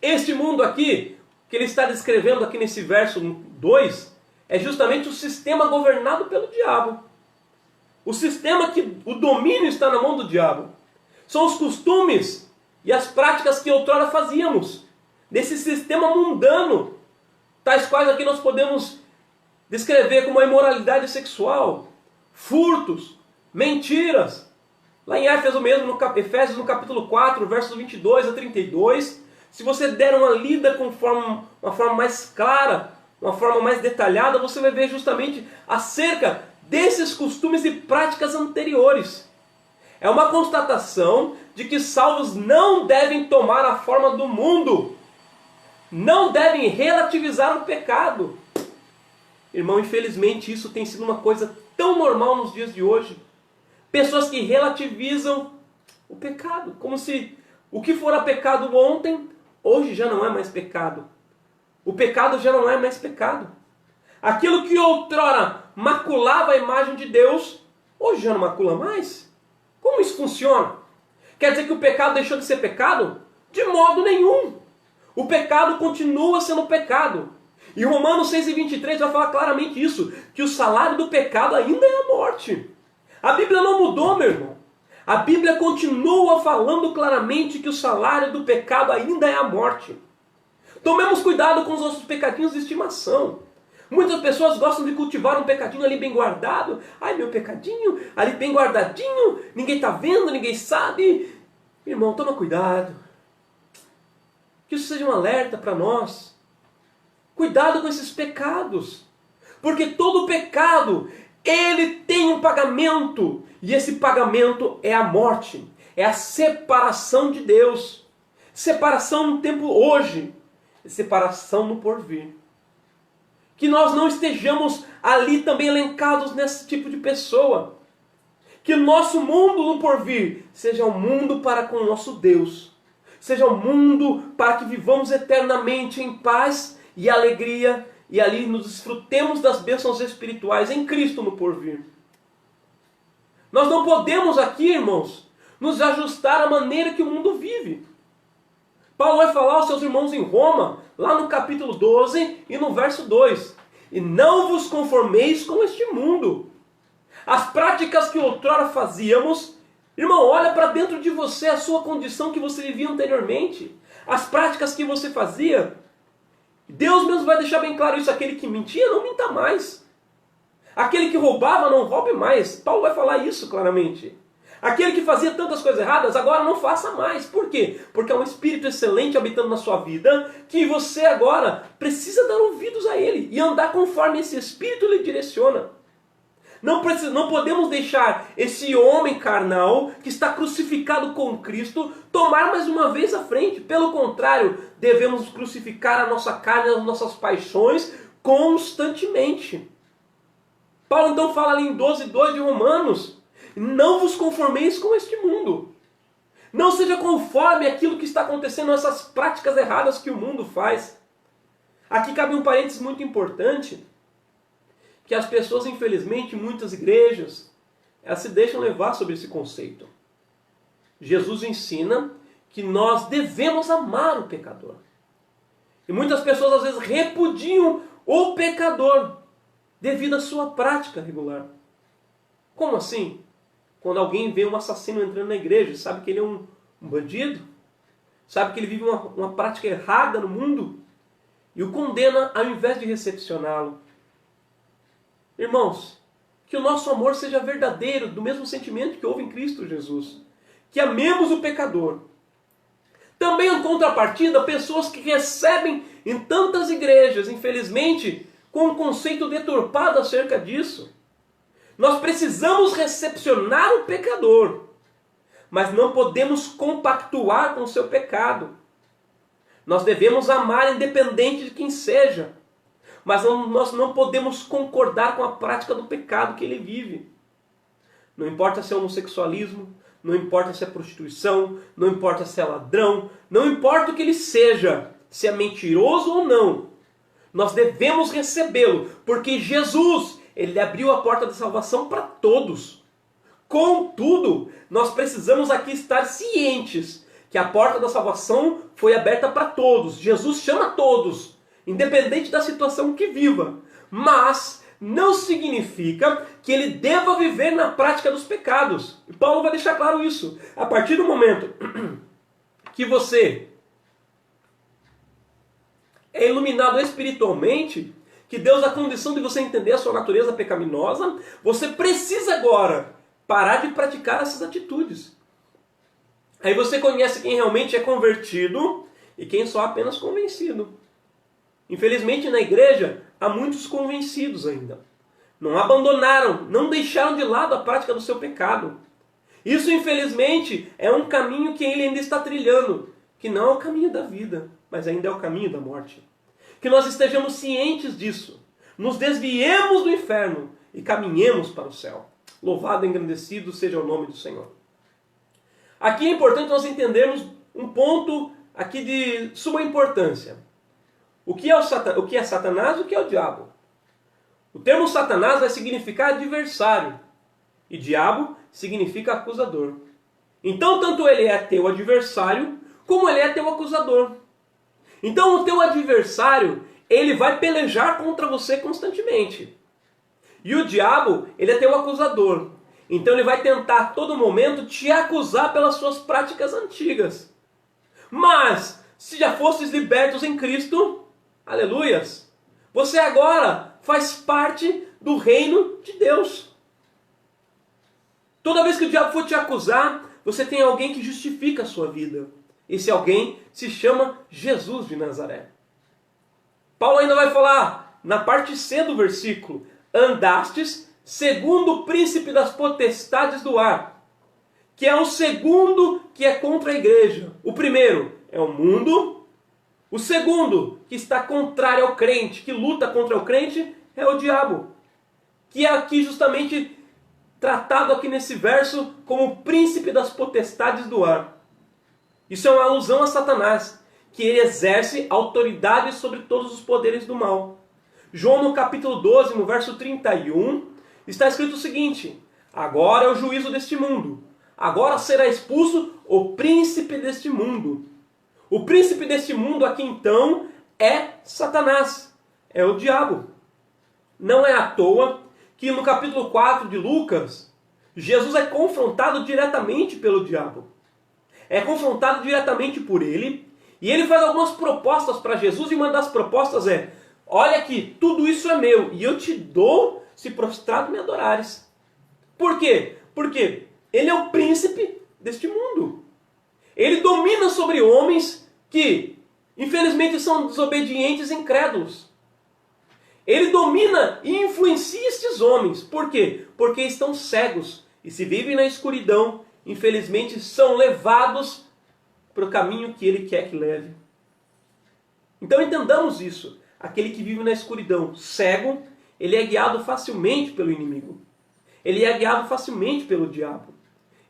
[SPEAKER 1] Este mundo aqui, que ele está descrevendo aqui nesse verso 2, é justamente o sistema governado pelo diabo. O sistema que o domínio está na mão do diabo. São os costumes e as práticas que outrora fazíamos. Desse sistema mundano. Tais quais aqui nós podemos descrever como a imoralidade sexual, furtos, mentiras. Lá em Éfeso mesmo, Efésios no capítulo 4, versos 22 a 32, se você der uma lida com uma forma mais clara, uma forma mais detalhada, você vai ver justamente acerca desses costumes e práticas anteriores. É uma constatação de que salvos não devem tomar a forma do mundo, não devem relativizar o pecado. Irmão, infelizmente isso tem sido uma coisa tão normal nos dias de hoje. Pessoas que relativizam o pecado, como se o que fora pecado ontem, hoje já não é mais pecado. O pecado já não é mais pecado. Aquilo que outrora maculava a imagem de Deus, hoje já não macula mais. Como isso funciona? Quer dizer que o pecado deixou de ser pecado? De modo nenhum. O pecado continua sendo pecado. E Romanos 6:23 vai falar claramente isso, que o salário do pecado ainda é a morte. A Bíblia não mudou, meu irmão. A Bíblia continua falando claramente que o salário do pecado ainda é a morte. Tomemos cuidado com os nossos pecadinhos de estimação. Muitas pessoas gostam de cultivar um pecadinho ali bem guardado. Ai, meu pecadinho, ali bem guardadinho, ninguém está vendo, ninguém sabe. Irmão, toma cuidado. Que isso seja um alerta para nós. Cuidado com esses pecados. Porque todo pecado, ele tem um pagamento. E esse pagamento é a morte. É a separação de Deus. Separação no tempo hoje. Separação no porvir. Que nós não estejamos ali também elencados nesse tipo de pessoa. Que o nosso mundo no porvir seja um mundo para com o nosso Deus. Seja um mundo para que vivamos eternamente em paz e alegria e ali nos desfrutemos das bênçãos espirituais em Cristo no porvir. Nós não podemos aqui, irmãos, nos ajustar à maneira que o mundo vive. Paulo vai falar aos seus irmãos em Roma, lá no capítulo 12 e no verso 2. E não vos conformeis com este mundo. As práticas que outrora fazíamos, irmão, olha para dentro de você a sua condição que você vivia anteriormente. As práticas que você fazia, Deus mesmo vai deixar bem claro isso. Aquele que mentia, não minta mais. Aquele que roubava, não roube mais. Paulo vai falar isso claramente. Aquele que fazia tantas coisas erradas, agora não faça mais. Por quê? Porque é um Espírito excelente habitando na sua vida, que você agora precisa dar ouvidos a Ele e andar conforme esse Espírito lhe direciona. Não podemos deixar esse homem carnal, que está crucificado com Cristo, tomar mais uma vez a frente. Pelo contrário, devemos crucificar a nossa carne, as nossas paixões, constantemente. Paulo então fala ali em 12:2 de Romanos: não vos conformeis com este mundo. Não seja conforme aquilo que está acontecendo, essas práticas erradas que o mundo faz. Aqui cabe um parênteses muito importante, que as pessoas, infelizmente, em muitas igrejas, elas se deixam levar sobre esse conceito. Jesus ensina que nós devemos amar o pecador. E muitas pessoas às vezes repudiam o pecador devido à sua prática regular. Como assim? Quando alguém vê um assassino entrando na igreja, sabe que ele é um bandido, sabe que ele vive uma prática errada no mundo, e o condena ao invés de recepcioná-lo. Irmãos, que o nosso amor seja verdadeiro, do mesmo sentimento que houve em Cristo Jesus. Que amemos o pecador. Também em contrapartida, pessoas que recebem em tantas igrejas, infelizmente, com um conceito deturpado acerca disso. Nós precisamos recepcionar o pecador, mas não podemos compactuar com o seu pecado. Nós devemos amar independente de quem seja, mas nós não podemos concordar com a prática do pecado que ele vive. Não importa se é homossexualismo, não importa se é prostituição, não importa se é ladrão, não importa o que ele seja, se é mentiroso ou não. Nós devemos recebê-lo, porque Jesus, ele abriu a porta da salvação para todos. Contudo, nós precisamos aqui estar cientes que a porta da salvação foi aberta para todos. Jesus chama todos, independente da situação que viva. Mas não significa que ele deva viver na prática dos pecados. E Paulo vai deixar claro isso. A partir do momento que você é iluminado espiritualmente, que Deus dá condição de você entender a sua natureza pecaminosa, você precisa agora parar de praticar essas atitudes. Aí você conhece quem realmente é convertido e quem só é apenas convencido. Infelizmente na igreja há muitos convencidos ainda. Não abandonaram, não deixaram de lado a prática do seu pecado. Isso infelizmente é um caminho que ele ainda está trilhando, que não é o caminho da vida, mas ainda é o caminho da morte. Que nós estejamos cientes disso, nos desviemos do inferno e caminhemos para o céu. Louvado e engrandecido seja o nome do Senhor. Aqui é importante nós entendermos um ponto aqui de suma importância. O que é Satanás e o que é o diabo? O termo Satanás vai significar adversário e diabo significa acusador. Então tanto ele é teu adversário como ele é teu acusador. Então o teu adversário, ele vai pelejar contra você constantemente. E o diabo, ele é teu acusador. Então ele vai tentar a todo momento te acusar pelas suas práticas antigas. Mas, se já fostes libertos em Cristo, aleluias, você agora faz parte do reino de Deus. Toda vez que o diabo for te acusar, você tem alguém que justifica a sua vida. Esse alguém se chama Jesus de Nazaré. Paulo ainda vai falar, na parte C do versículo, andastes segundo o príncipe das potestades do ar, que é o segundo que é contra a igreja. O primeiro é o mundo, o segundo, que está contrário ao crente, que luta contra o crente, é o diabo, que é aqui justamente tratado aqui nesse verso como o príncipe das potestades do ar. Isso é uma alusão a Satanás, que ele exerce autoridade sobre todos os poderes do mal. João no capítulo 12, no verso 31, está escrito o seguinte: agora é o juízo deste mundo. Agora será expulso o príncipe deste mundo. O príncipe deste mundo aqui então é Satanás, é o diabo. Não é à toa que no capítulo 4 de Lucas, Jesus é confrontado diretamente pelo diabo. É confrontado diretamente por ele, e ele faz algumas propostas para Jesus, e uma das propostas é: olha aqui, tudo isso é meu, e eu te dou se prostrado me adorares. Por quê? Porque ele é o príncipe deste mundo. Ele domina sobre homens que, infelizmente, são desobedientes e incrédulos. Ele domina e influencia estes homens. Por quê? Porque estão cegos e se vivem na escuridão, infelizmente são levados para o caminho que ele quer que leve. Então entendamos isso. Aquele que vive na escuridão, cego, ele é guiado facilmente pelo inimigo. Ele é guiado facilmente pelo diabo.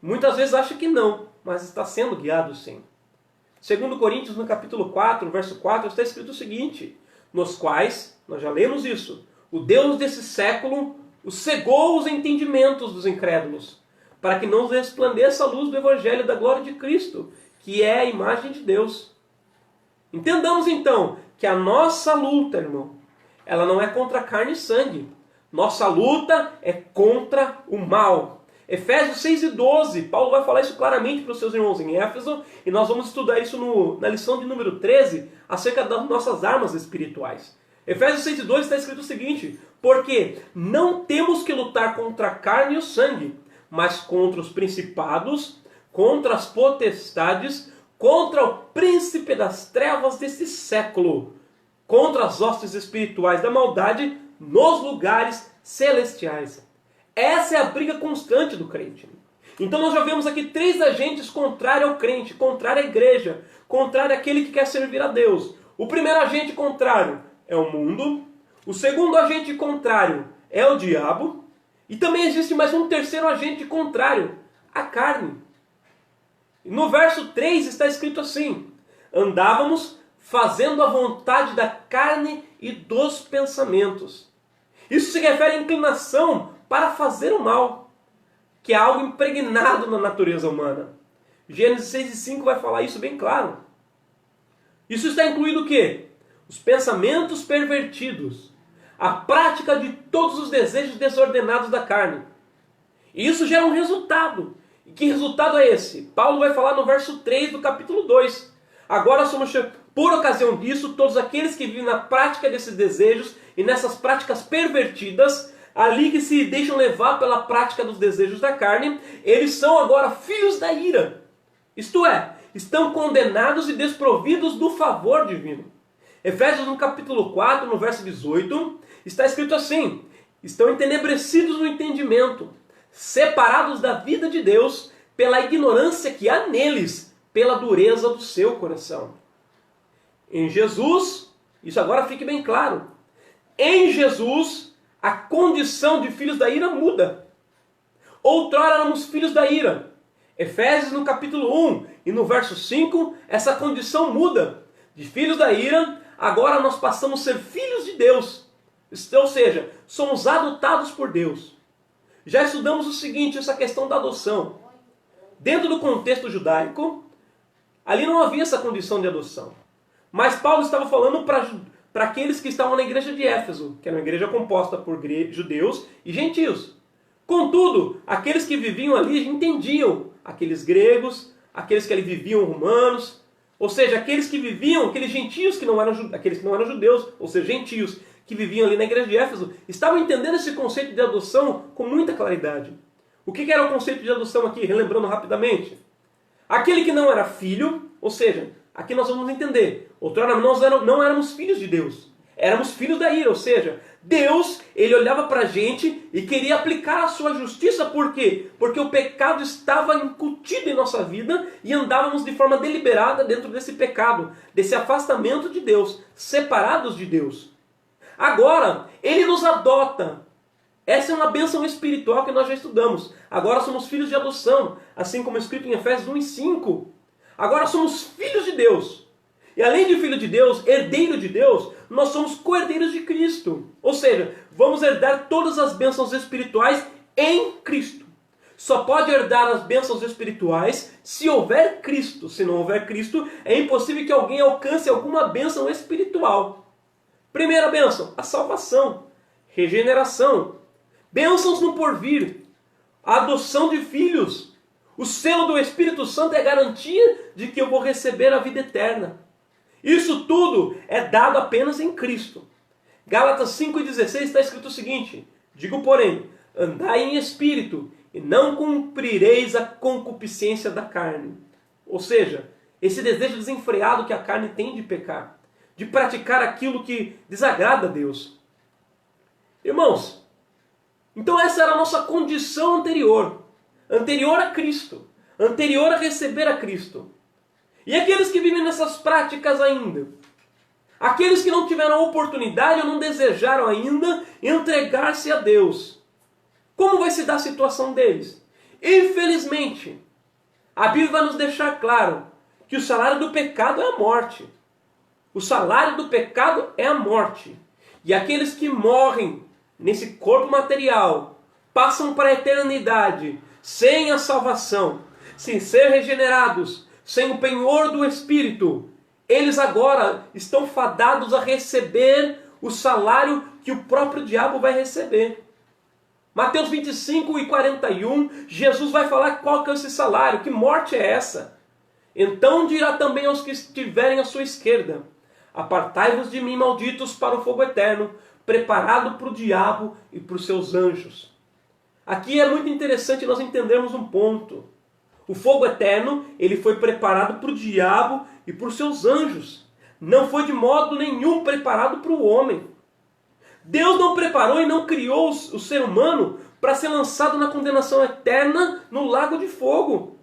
[SPEAKER 1] Muitas vezes acha que não, mas está sendo guiado sim. Segundo Coríntios, no capítulo 4, verso 4, está escrito o seguinte: nos quais, nós já lemos isso, o Deus desse século os cegou os entendimentos dos incrédulos, para que não resplandeça a luz do Evangelho da glória de Cristo, que é a imagem de Deus. Entendamos então que a nossa luta, irmão, ela não é contra carne e sangue. Nossa luta é contra o mal. Efésios 6 e 12, Paulo vai falar isso claramente para os seus irmãos em Éfeso, e nós vamos estudar isso na lição de número 13, acerca das nossas armas espirituais. Efésios 6 e 12 está escrito o seguinte: porque não temos que lutar contra a carne e o sangue, mas contra os principados, contra as potestades, contra o príncipe das trevas desse século, contra as hostes espirituais da maldade nos lugares celestiais. Essa é a briga constante do crente. Então nós já vemos aqui 3 agentes contrários ao crente, contrário à igreja, contrário àquele que quer servir a Deus. O primeiro agente contrário é o mundo. O segundo agente contrário é o diabo. E também existe mais um terceiro agente contrário, a carne. No verso 3 está escrito assim: andávamos fazendo a vontade da carne e dos pensamentos. Isso se refere à inclinação para fazer o mal, que é algo impregnado na natureza humana. Gênesis 6 e 5 vai falar isso bem claro. Isso está incluído o quê? Os pensamentos pervertidos, a prática de todos os desejos desordenados da carne. E isso gera um resultado. E que resultado é esse? Paulo vai falar no verso 3 do capítulo 2. Agora somos, por ocasião disso, todos aqueles que vivem na prática desses desejos e nessas práticas pervertidas, ali que se deixam levar pela prática dos desejos da carne, eles são agora filhos da ira. Isto é, estão condenados e desprovidos do favor divino. Efésios no capítulo 4, no verso 18, está escrito assim: estão entenebrecidos no entendimento, separados da vida de Deus pela ignorância que há neles, pela dureza do seu coração. Em Jesus, isso agora fique bem claro, em Jesus a condição de filhos da ira muda. Outrora éramos filhos da ira. Efésios no capítulo 1 e no verso 5, essa condição muda. De filhos da ira, agora nós passamos a ser filhos de Deus. Ou seja, somos adotados por Deus. Já estudamos o seguinte, essa questão da adoção. Dentro do contexto judaico, ali não havia essa condição de adoção. Mas Paulo estava falando para aqueles que estavam na igreja de Éfeso, que era uma igreja composta por judeus e gentios. Contudo, aqueles que viviam ali entendiam, aqueles gregos, aqueles que ali viviam romanos, ou seja, aqueles que viviam, aqueles gentios que não eram, aqueles que não eram judeus, ou seja, gentios que viviam ali na igreja de Éfeso, estavam entendendo esse conceito de adoção com muita claridade. O que era o conceito de adoção aqui, relembrando rapidamente? Aquele que não era filho, ou seja, aqui nós vamos entender, outrora nós não éramos filhos de Deus, éramos filhos da ira, ou seja, Deus, ele olhava para a gente e queria aplicar a sua justiça, por quê? Porque o pecado estava incutido em nossa vida e andávamos de forma deliberada dentro desse pecado, desse afastamento de Deus, separados de Deus. Agora, ele nos adota. Essa é uma bênção espiritual que nós já estudamos. Agora somos filhos de adoção, assim como é escrito em Efésios 1 e 5. Agora somos filhos de Deus. E além de filho de Deus, herdeiro de Deus, nós somos co-herdeiros de Cristo. Ou seja, vamos herdar todas as bênçãos espirituais em Cristo. Só pode herdar as bênçãos espirituais se houver Cristo. Se não houver Cristo, é impossível que alguém alcance alguma bênção espiritual. Primeira bênção, a salvação, regeneração, bênçãos no porvir, a adoção de filhos. O selo do Espírito Santo é garantia de que eu vou receber a vida eterna. Isso tudo é dado apenas em Cristo. Gálatas 5,16 está escrito o seguinte: digo, porém, andai em espírito, e não cumprireis a concupiscência da carne. Ou seja, esse desejo desenfreado que a carne tem de pecar, de praticar aquilo que desagrada a Deus. Irmãos, então essa era a nossa condição anterior a Cristo, anterior a receber a Cristo. E aqueles que vivem nessas práticas ainda, aqueles que não tiveram a oportunidade ou não desejaram ainda entregar-se a Deus, como vai se dar a situação deles? Infelizmente, a Bíblia vai nos deixar claro que o salário do pecado é a morte. O salário do pecado é a morte. E aqueles que morrem nesse corpo material passam para a eternidade sem a salvação, sem ser regenerados, sem o penhor do Espírito. Eles agora estão fadados a receber o salário que o próprio diabo vai receber. Mateus 25:41, Jesus vai falar qual que é esse salário, que morte é essa. Então dirá também aos que estiverem à sua esquerda: apartai-vos de mim, malditos, para o fogo eterno, preparado para o diabo e para os seus anjos. Aqui é muito interessante nós entendermos um ponto. O fogo eterno, ele foi preparado para o diabo e para os seus anjos. Não foi de modo nenhum preparado para o homem. Deus não preparou e não criou o ser humano para ser lançado na condenação eterna no lago de fogo.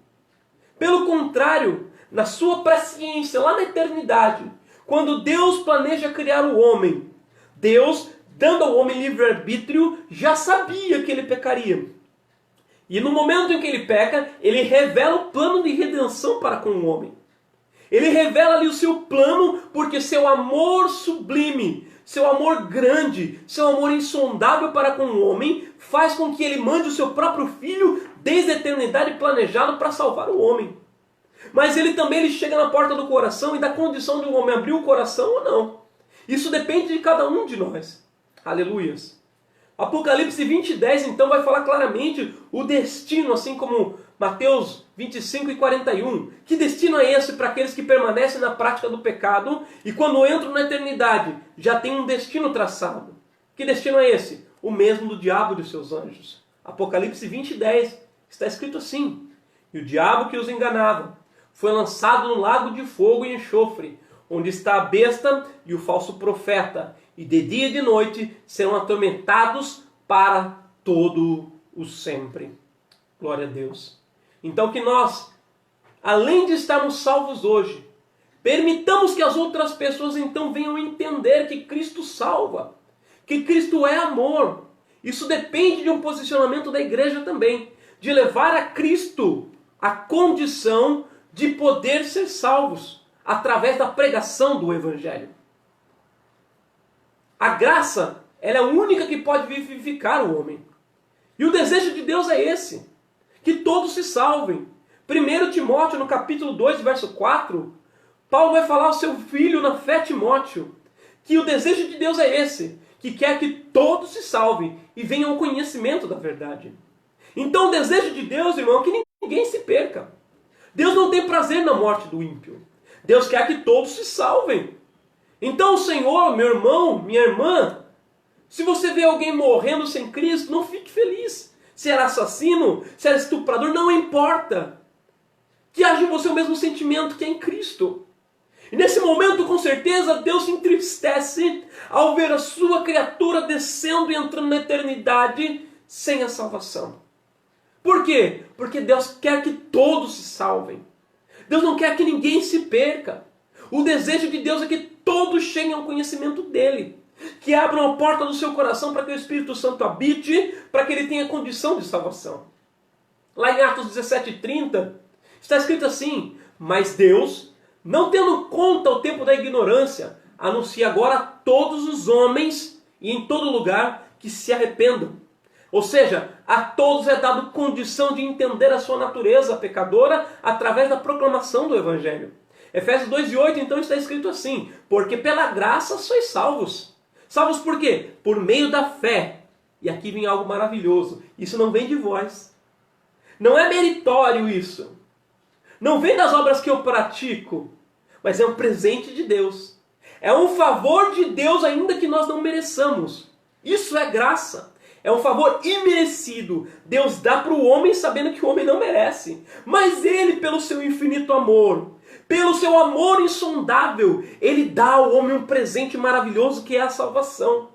[SPEAKER 1] Pelo contrário, na sua presciência, lá na eternidade, quando Deus planeja criar o homem, Deus, dando ao homem livre-arbítrio, já sabia que ele pecaria. E no momento em que ele peca, ele revela o plano de redenção para com o homem. Ele revela ali o seu plano, porque seu amor sublime, seu amor grande, seu amor insondável para com o homem, faz com que ele mande o seu próprio filho desde a eternidade planejado para salvar o homem. Mas ele também chega na porta do coração e da condição de um homem abrir o coração ou não. Isso depende de cada um de nós. Aleluias. Apocalipse 20:10 então vai falar claramente o destino, assim como Mateus 25:41. Que destino é esse para aqueles que permanecem na prática do pecado e quando entram na eternidade já tem um destino traçado? Que destino é esse? O mesmo do diabo e dos seus anjos. Apocalipse 20:10 está escrito assim: e o diabo que os enganava foi lançado no lago de fogo e enxofre, onde está a besta e o falso profeta, e de dia e de noite serão atormentados para todo o sempre. Glória a Deus. Então que nós, além de estarmos salvos hoje, permitamos que as outras pessoas então venham entender que Cristo salva, que Cristo é amor. Isso depende de um posicionamento da igreja também, de levar a Cristo a condição de poder ser salvos através da pregação do Evangelho. A graça, ela é a única que pode vivificar o homem. E o desejo de Deus é esse, que todos se salvem. 1 Timóteo, no capítulo 2, verso 4, Paulo vai falar ao seu filho na fé, Timóteo, que o desejo de Deus é esse, que quer que todos se salvem e venham ao conhecimento da verdade. Então o desejo de Deus, irmão, é que ninguém se perca. Deus não tem prazer na morte do ímpio. Deus quer que todos se salvem. Então o Senhor, meu irmão, minha irmã, se você vê alguém morrendo sem Cristo, não fique feliz. Se era assassino, se era estuprador, não importa. Que haja em você o mesmo sentimento que é em Cristo. E nesse momento, com certeza, Deus se entristece ao ver a sua criatura descendo e entrando na eternidade sem a salvação. Por quê? Porque Deus quer que todos se salvem. Deus não quer que ninguém se perca. O desejo de Deus é que todos cheguem ao conhecimento dele. Que abram a porta do seu coração para que o Espírito Santo habite, para que ele tenha condição de salvação. Lá em Atos 17:30, está escrito assim: mas Deus, não tendo conta o tempo da ignorância, anuncia agora a todos os homens e em todo lugar que se arrependam. Ou seja, a todos é dado condição de entender a sua natureza pecadora através da proclamação do Evangelho. Efésios 2:8 então está escrito assim: porque pela graça sois salvos. Salvos por quê? Por meio da fé. E aqui vem algo maravilhoso. Isso não vem de vós. Não é meritório isso. Não vem das obras que eu pratico. Mas é um presente de Deus. É um favor de Deus ainda que nós não mereçamos. Isso é graça. É um favor imerecido. Deus dá para o homem sabendo que o homem não merece. Mas Ele, pelo seu infinito amor, pelo seu amor insondável, Ele dá ao homem um presente maravilhoso que é a salvação.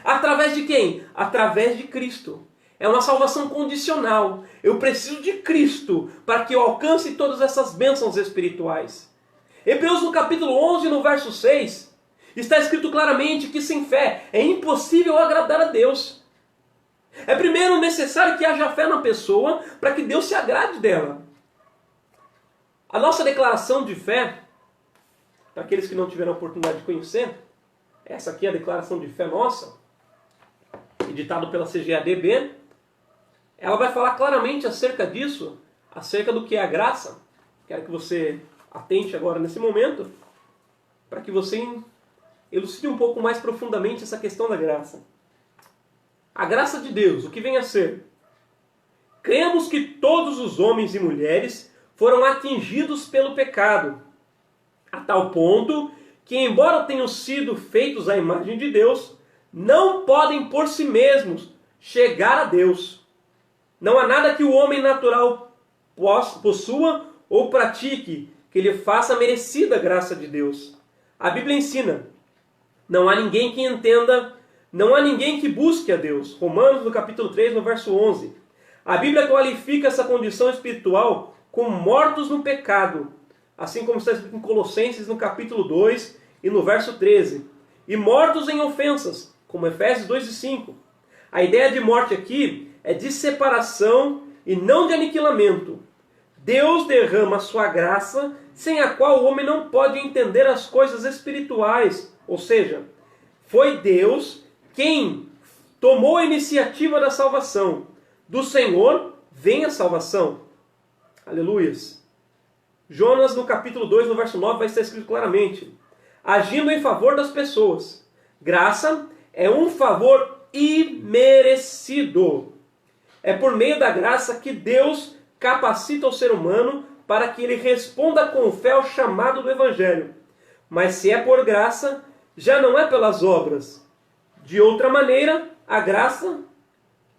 [SPEAKER 1] Através de quem? Através de Cristo. É uma salvação condicional. Eu preciso de Cristo para que eu alcance todas essas bênçãos espirituais. Hebreus no capítulo 11, no verso 6, está escrito claramente que sem fé é impossível agradar a Deus. É primeiro necessário que haja fé na pessoa para que Deus se agrade dela. A nossa declaração de fé, para aqueles que não tiveram a oportunidade de conhecer, essa aqui é a declaração de fé nossa, editado pela CGADB, ela vai falar claramente acerca disso, acerca do que é a graça. Quero que você atente agora nesse momento, para que você elucide um pouco mais profundamente essa questão da graça. A graça de Deus, o que vem a ser? Cremos que todos os homens e mulheres foram atingidos pelo pecado, a tal ponto que, embora tenham sido feitos à imagem de Deus, não podem por si mesmos chegar a Deus. Não há nada que o homem natural possua ou pratique que lhe faça merecida a graça de Deus. A Bíblia ensina: não há ninguém que entenda, não há ninguém que busque a Deus. Romanos no capítulo 3, no verso 11. A Bíblia qualifica essa condição espiritual como mortos no pecado, assim como está escrito em Colossenses no capítulo 2 e no verso 13. E mortos em ofensas, como Efésios 2:5. A ideia de morte aqui é de separação e não de aniquilamento. Deus derrama a sua graça, sem a qual o homem não pode entender as coisas espirituais. Ou seja, foi Deus quem tomou a iniciativa da salvação. Do Senhor vem a salvação. Aleluias. Jonas, no capítulo 2, no verso 9, vai estar escrito claramente: agindo em favor das pessoas. Graça é um favor imerecido. É por meio da graça que Deus capacita o ser humano para que ele responda com fé ao chamado do Evangelho. Mas se é por graça, já não é pelas obras. De outra maneira, a graça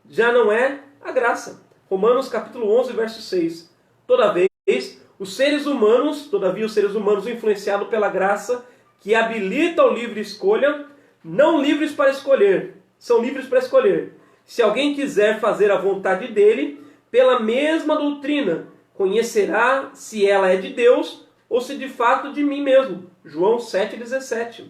[SPEAKER 1] já não é a graça. Romanos capítulo 11, verso 6. Todavia, os seres humanos influenciados pela graça que habilita o livre escolha, não livres para escolher, são livres para escolher. Se alguém quiser fazer a vontade dele, pela mesma doutrina, conhecerá se ela é de Deus ou se de fato de mim mesmo. João 7,17.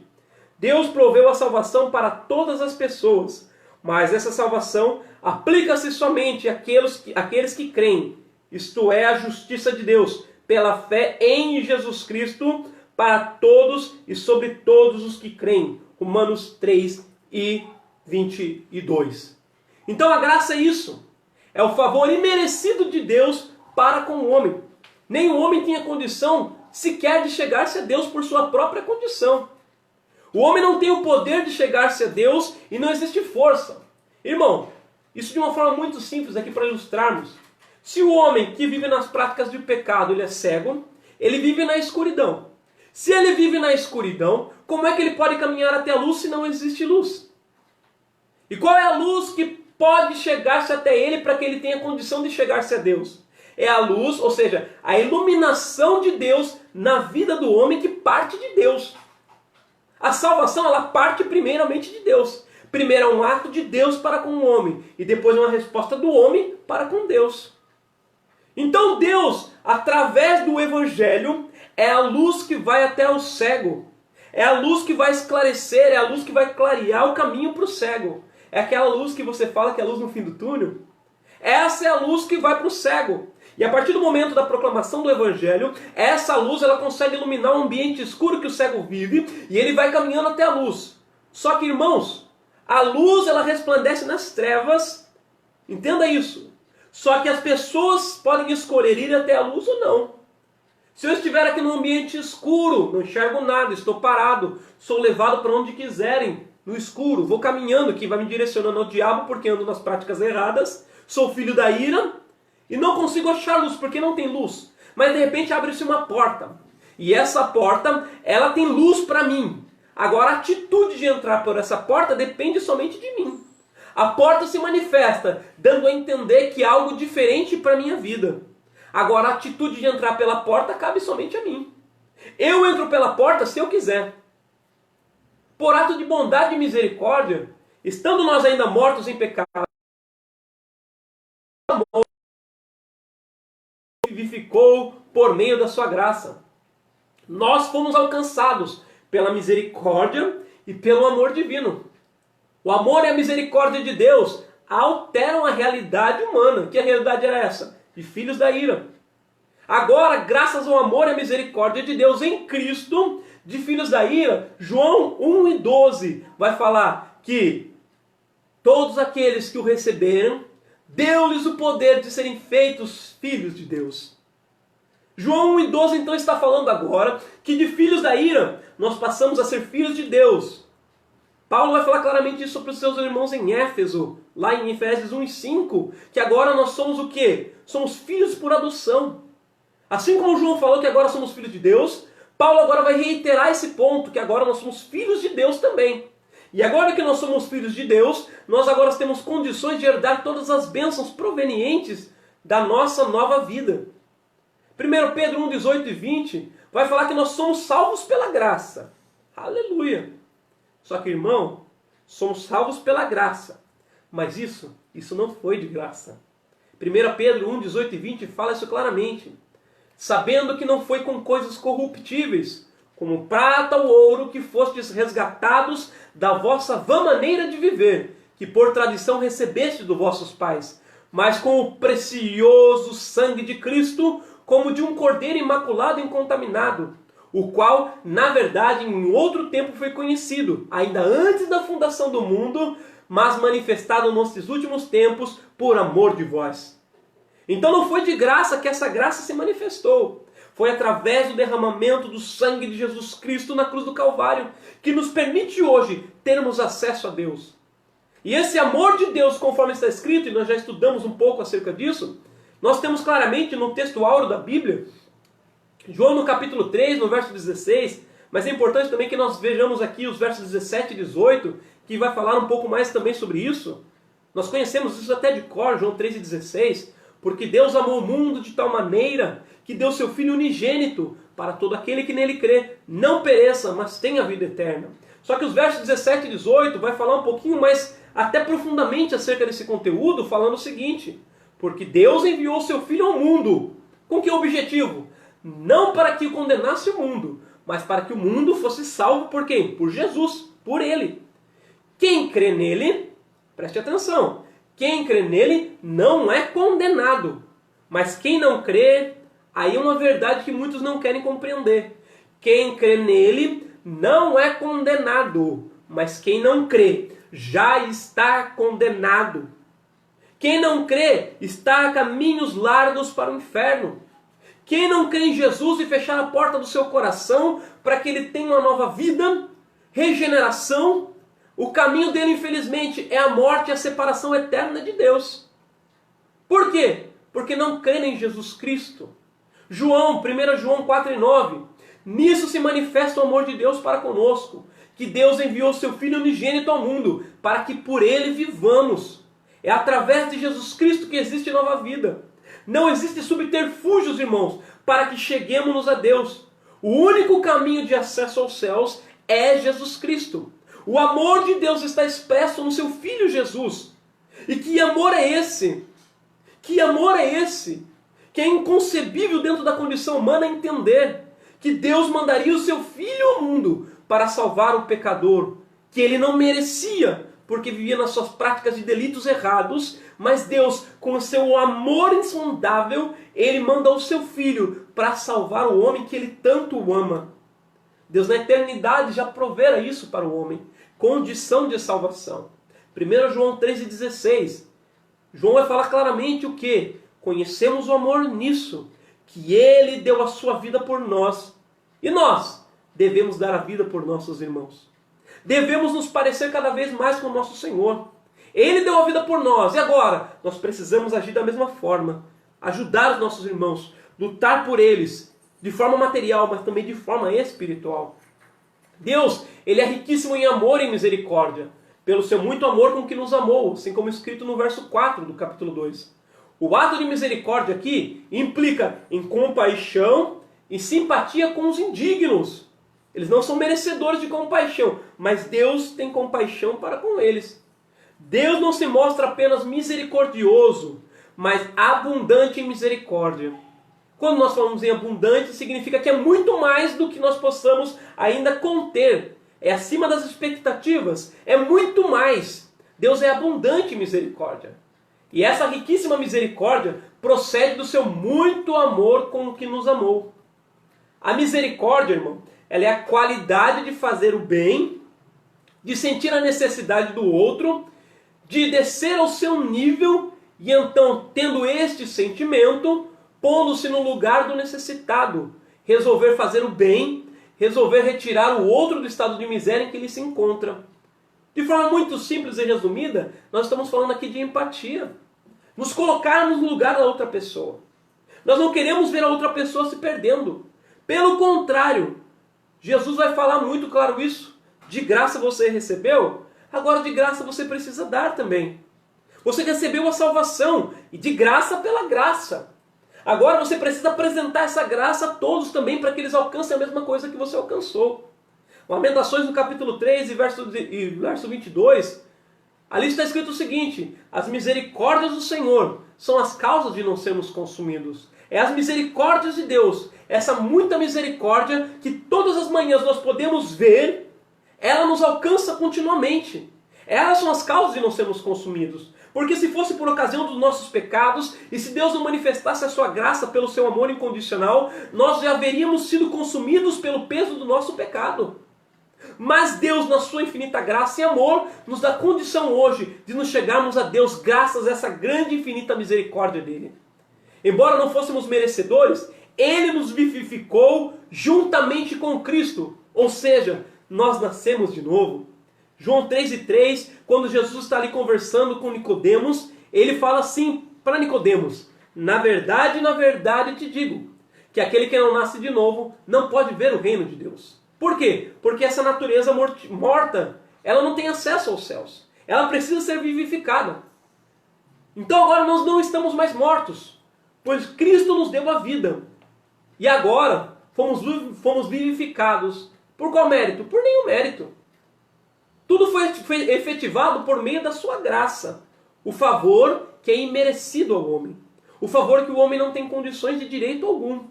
[SPEAKER 1] Deus proveu a salvação para todas as pessoas, mas essa salvação aplica-se somente àqueles que creem, isto é, a justiça de Deus, pela fé em Jesus Cristo, para todos e sobre todos os que creem. Romanos 3 e 22. Então a graça é isso. É o favor imerecido de Deus para com o homem. Nem o homem tinha condição sequer de chegar-se a Deus por sua própria condição. O homem não tem o poder de chegar-se a Deus e não existe força. Irmão, isso de uma forma muito simples aqui para ilustrarmos. Se o homem que vive nas práticas de pecado ele é cego, ele vive na escuridão. Se ele vive na escuridão, como é que ele pode caminhar até a luz se não existe luz? E qual é a luz que pode chegar-se até ele para que ele tenha condição de chegar-se a Deus? É a luz, ou seja, a iluminação de Deus na vida do homem que parte de Deus. A salvação, ela parte primeiramente de Deus. Primeiro é um ato de Deus para com o homem, e depois é uma resposta do homem para com Deus. Então Deus, através do Evangelho, é a luz que vai até o cego. É a luz que vai esclarecer, é a luz que vai clarear o caminho para o cego. É aquela luz que você fala que é a luz no fim do túnel. Essa é a luz que vai para o cego. E a partir do momento da proclamação do Evangelho, essa luz ela consegue iluminar um ambiente escuro que o cego vive, e ele vai caminhando até a luz. Só que, irmãos, a luz ela resplandece nas trevas, entenda isso. Só que as pessoas podem escolher ir até a luz ou não. Se eu estiver aqui num ambiente escuro, não enxergo nada, estou parado, sou levado para onde quiserem, no escuro, vou caminhando, que vai me direcionando ao diabo porque ando nas práticas erradas, sou filho da ira, e não consigo achar luz, porque não tem luz. Mas de repente abre-se uma porta. E essa porta, ela tem luz para mim. Agora a atitude de entrar por essa porta depende somente de mim. A porta se manifesta, dando a entender que há algo diferente para a minha vida. Agora a atitude de entrar pela porta cabe somente a mim. Eu entro pela porta se eu quiser. Por ato de bondade e misericórdia, estando nós ainda mortos em pecado, vivificou por meio da sua graça. Nós fomos alcançados pela misericórdia e pelo amor divino. O amor e a misericórdia de Deus alteram a realidade humana. Que a realidade era essa? De filhos da ira. Agora, graças ao amor e à misericórdia de Deus em Cristo, de filhos da ira, João 1:12 vai falar que todos aqueles que o receberam, deu-lhes o poder de serem feitos filhos de Deus. João 1:12 então está falando agora que de filhos da ira nós passamos a ser filhos de Deus. Paulo vai falar claramente isso para os seus irmãos em Éfeso, lá em Efésios 1:5, que agora nós somos o quê? Somos filhos por adoção. Assim como João falou que agora somos filhos de Deus, Paulo agora vai reiterar esse ponto, que agora nós somos filhos de Deus também. E agora que nós somos filhos de Deus, nós agora temos condições de herdar todas as bênçãos provenientes da nossa nova vida. 1 Pedro 1:18 e 20 vai falar que nós somos salvos pela graça. Aleluia! Só que, irmão, somos salvos pela graça. Mas isso não foi de graça. 1 Pedro 1:18 e 20 fala isso claramente. Sabendo que não foi com coisas corruptíveis, como prata ou ouro, que fostes resgatados da vossa vã maneira de viver, que por tradição recebeste dos vossos pais, mas com o precioso sangue de Cristo, como de um cordeiro imaculado e incontaminado, o qual, na verdade, em outro tempo foi conhecido, ainda antes da fundação do mundo, mas manifestado nestes últimos tempos por amor de vós. Então não foi de graça que essa graça se manifestou. Foi através do derramamento do sangue de Jesus Cristo na cruz do Calvário, que nos permite hoje termos acesso a Deus. E esse amor de Deus, conforme está escrito, e nós já estudamos um pouco acerca disso, nós temos claramente no texto áureo da Bíblia, João no capítulo 3, no verso 16, mas é importante também que nós vejamos aqui os versos 17 e 18, que vai falar um pouco mais também sobre isso. Nós conhecemos isso até de cor, João 3 e 16, porque Deus amou o mundo de tal maneira que deu seu Filho unigênito para todo aquele que nele crê, não pereça, mas tenha vida eterna. Só que os versos 17 e 18 vai falar um pouquinho mais, até profundamente acerca desse conteúdo, falando o seguinte: porque Deus enviou seu Filho ao mundo. Com que objetivo? Não para que o condenasse o mundo, mas para que o mundo fosse salvo por quem? Por Jesus, por Ele. Quem crê nele, preste atenção, quem crê nele não é condenado. Mas quem não crê, aí é uma verdade que muitos não querem compreender. Quem crê nele não é condenado, mas quem não crê já está condenado. Quem não crê está a caminhos largos para o inferno. Quem não crê em Jesus e fechar a porta do seu coração para que ele tenha uma nova vida, regeneração, o caminho dele, infelizmente, é a morte e a separação eterna de Deus. Por quê? Porque não crê em Jesus Cristo. 1 João 4:9. Nisso se manifesta o amor de Deus para conosco, que Deus enviou seu Filho unigênito ao mundo, para que por ele vivamos. É através de Jesus Cristo que existe nova vida. Não existe subterfúgios, irmãos, para que cheguemos a Deus. O único caminho de acesso aos céus é Jesus Cristo. O amor de Deus está expresso no seu Filho Jesus. E que amor é esse? Que amor é esse? Que é inconcebível dentro da condição humana entender que Deus mandaria o seu Filho ao mundo para salvar o pecador, que ele não merecia, porque vivia nas suas práticas de delitos errados, mas Deus, com o seu amor insondável, Ele manda o seu Filho para salvar o homem que Ele tanto ama. Deus na eternidade já provera isso para o homem, condição de salvação. 1 João 3,16, João vai falar claramente o que? Conhecemos o amor nisso, que Ele deu a sua vida por nós. E nós devemos dar a vida por nossos irmãos. Devemos nos parecer cada vez mais com o nosso Senhor. Ele deu a vida por nós. E agora? Nós precisamos agir da mesma forma. Ajudar os nossos irmãos. Lutar por eles. De forma material, mas também de forma espiritual. Deus, Ele é riquíssimo em amor e em misericórdia. Pelo seu muito amor com que nos amou. Assim como escrito no verso 4 do capítulo 2. O ato de misericórdia aqui implica em compaixão e simpatia com os indignos. Eles não são merecedores de compaixão, mas Deus tem compaixão para com eles. Deus não se mostra apenas misericordioso, mas abundante em misericórdia. Quando nós falamos em abundante, significa que é muito mais do que nós possamos ainda conter. É acima das expectativas, é muito mais. Deus é abundante em misericórdia. E essa riquíssima misericórdia procede do seu muito amor com o que nos amou. A misericórdia, irmão, ela é a qualidade de fazer o bem, de sentir a necessidade do outro, de descer ao seu nível e então, tendo este sentimento, pondo-se no lugar do necessitado, resolver fazer o bem, resolver retirar o outro do estado de miséria em que ele se encontra. De forma muito simples e resumida, nós estamos falando aqui de empatia. Nos colocarmos no lugar da outra pessoa. Nós não queremos ver a outra pessoa se perdendo. Pelo contrário, Jesus vai falar muito claro isso. De graça você recebeu, agora de graça você precisa dar também. Você recebeu a salvação, e de graça pela graça. Agora você precisa apresentar essa graça a todos também, para que eles alcancem a mesma coisa que você alcançou. Lamentações no capítulo 3 e verso 22, ali está escrito o seguinte: as misericórdias do Senhor são as causas de não sermos consumidos. É as misericórdias de Deus, essa muita misericórdia que todas as manhãs nós podemos ver, ela nos alcança continuamente. Elas são as causas de não sermos consumidos. Porque se fosse por ocasião dos nossos pecados, e se Deus não manifestasse a sua graça pelo seu amor incondicional, nós já haveríamos sido consumidos pelo peso do nosso pecado. Mas Deus, na sua infinita graça e amor, nos dá condição hoje de nos chegarmos a Deus graças a essa grande e infinita misericórdia dele. Embora não fôssemos merecedores, Ele nos vivificou juntamente com Cristo. Ou seja, nós nascemos de novo. João 3,3, quando Jesus está ali conversando com Nicodemos, ele fala assim para Nicodemos: na verdade te digo, que aquele que não nasce de novo não pode ver o reino de Deus. Por quê? Porque essa natureza morta, ela não tem acesso aos céus. Ela precisa ser vivificada. Então agora nós não estamos mais mortos, pois Cristo nos deu a vida. E agora fomos vivificados. Por qual mérito? Por nenhum mérito. Tudo foi efetivado por meio da sua graça. O favor que é imerecido ao homem. O favor que o homem não tem condições de direito algum.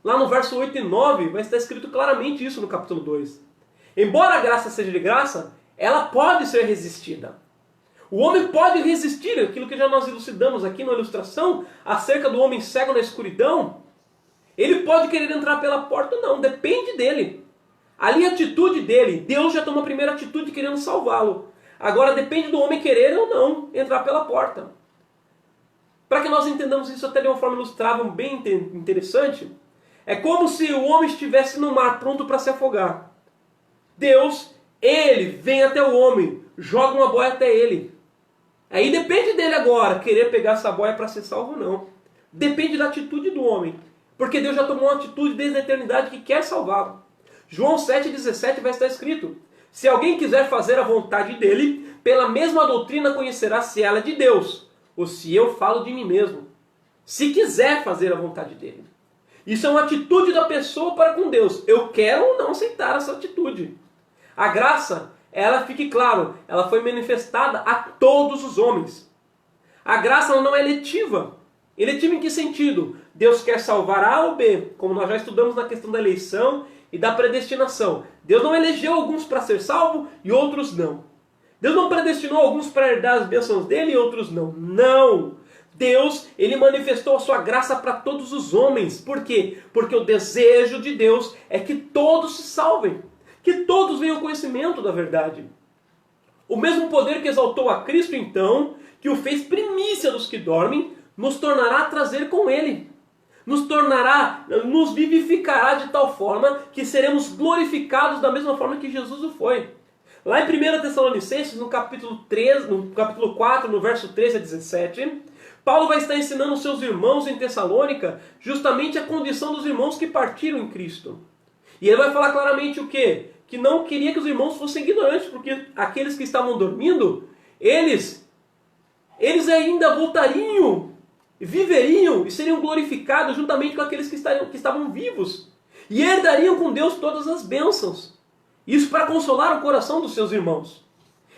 [SPEAKER 1] Lá no verso 8 e 9 vai estar escrito claramente isso no capítulo 2. Embora a graça seja de graça, ela pode ser resistida. O homem pode resistir aquilo que já nós elucidamos aqui na ilustração acerca do homem cego na escuridão. Ele pode querer entrar pela porta ou não, depende dele. Ali a atitude dele, Deus já toma a primeira atitude querendo salvá-lo. Agora depende do homem querer ou não entrar pela porta. Para que nós entendamos isso até de uma forma ilustrável bem interessante, é como se o homem estivesse no mar pronto para se afogar. Deus, Ele vem até o homem, joga uma boia até ele. Aí depende dele agora querer pegar essa boia para ser salvo ou não. Depende da atitude do homem. Porque Deus já tomou uma atitude desde a eternidade que quer salvá-lo. João 7,17 vai estar escrito: se alguém quiser fazer a vontade dele, pela mesma doutrina conhecerá se ela é de Deus, ou se eu falo de mim mesmo. Se quiser fazer a vontade dele. Isso é uma atitude da pessoa para com Deus. Eu quero ou não aceitar essa atitude. A graça, ela fique claro, ela foi manifestada a todos os homens. A graça não é eletiva. Eletiva em que sentido? Deus quer salvar A ou B, como nós já estudamos na questão da eleição e da predestinação. Deus não elegeu alguns para ser salvo e outros não. Deus não predestinou alguns para herdar as bênçãos dele e outros não. Não! Deus, ele manifestou a sua graça para todos os homens. Por quê? Porque o desejo de Deus é que todos se salvem. Que todos venham ao conhecimento da verdade. O mesmo poder que exaltou a Cristo, então, que o fez primícia dos que dormem, nos tornará a trazer com ele. Nos vivificará de tal forma que seremos glorificados da mesma forma que Jesus o foi. Lá em 1 Tessalonicenses, no capítulo 4, no verso 13 a 17, Paulo vai estar ensinando os seus irmãos em Tessalônica justamente a condição dos irmãos que partiram em Cristo. E ele vai falar claramente o quê? Que não queria que os irmãos fossem ignorantes, porque aqueles que estavam dormindo, eles ainda voltariam, viveriam e seriam glorificados juntamente com aqueles que estavam vivos. E herdariam com Deus todas as bênçãos. Isso para consolar o coração dos seus irmãos.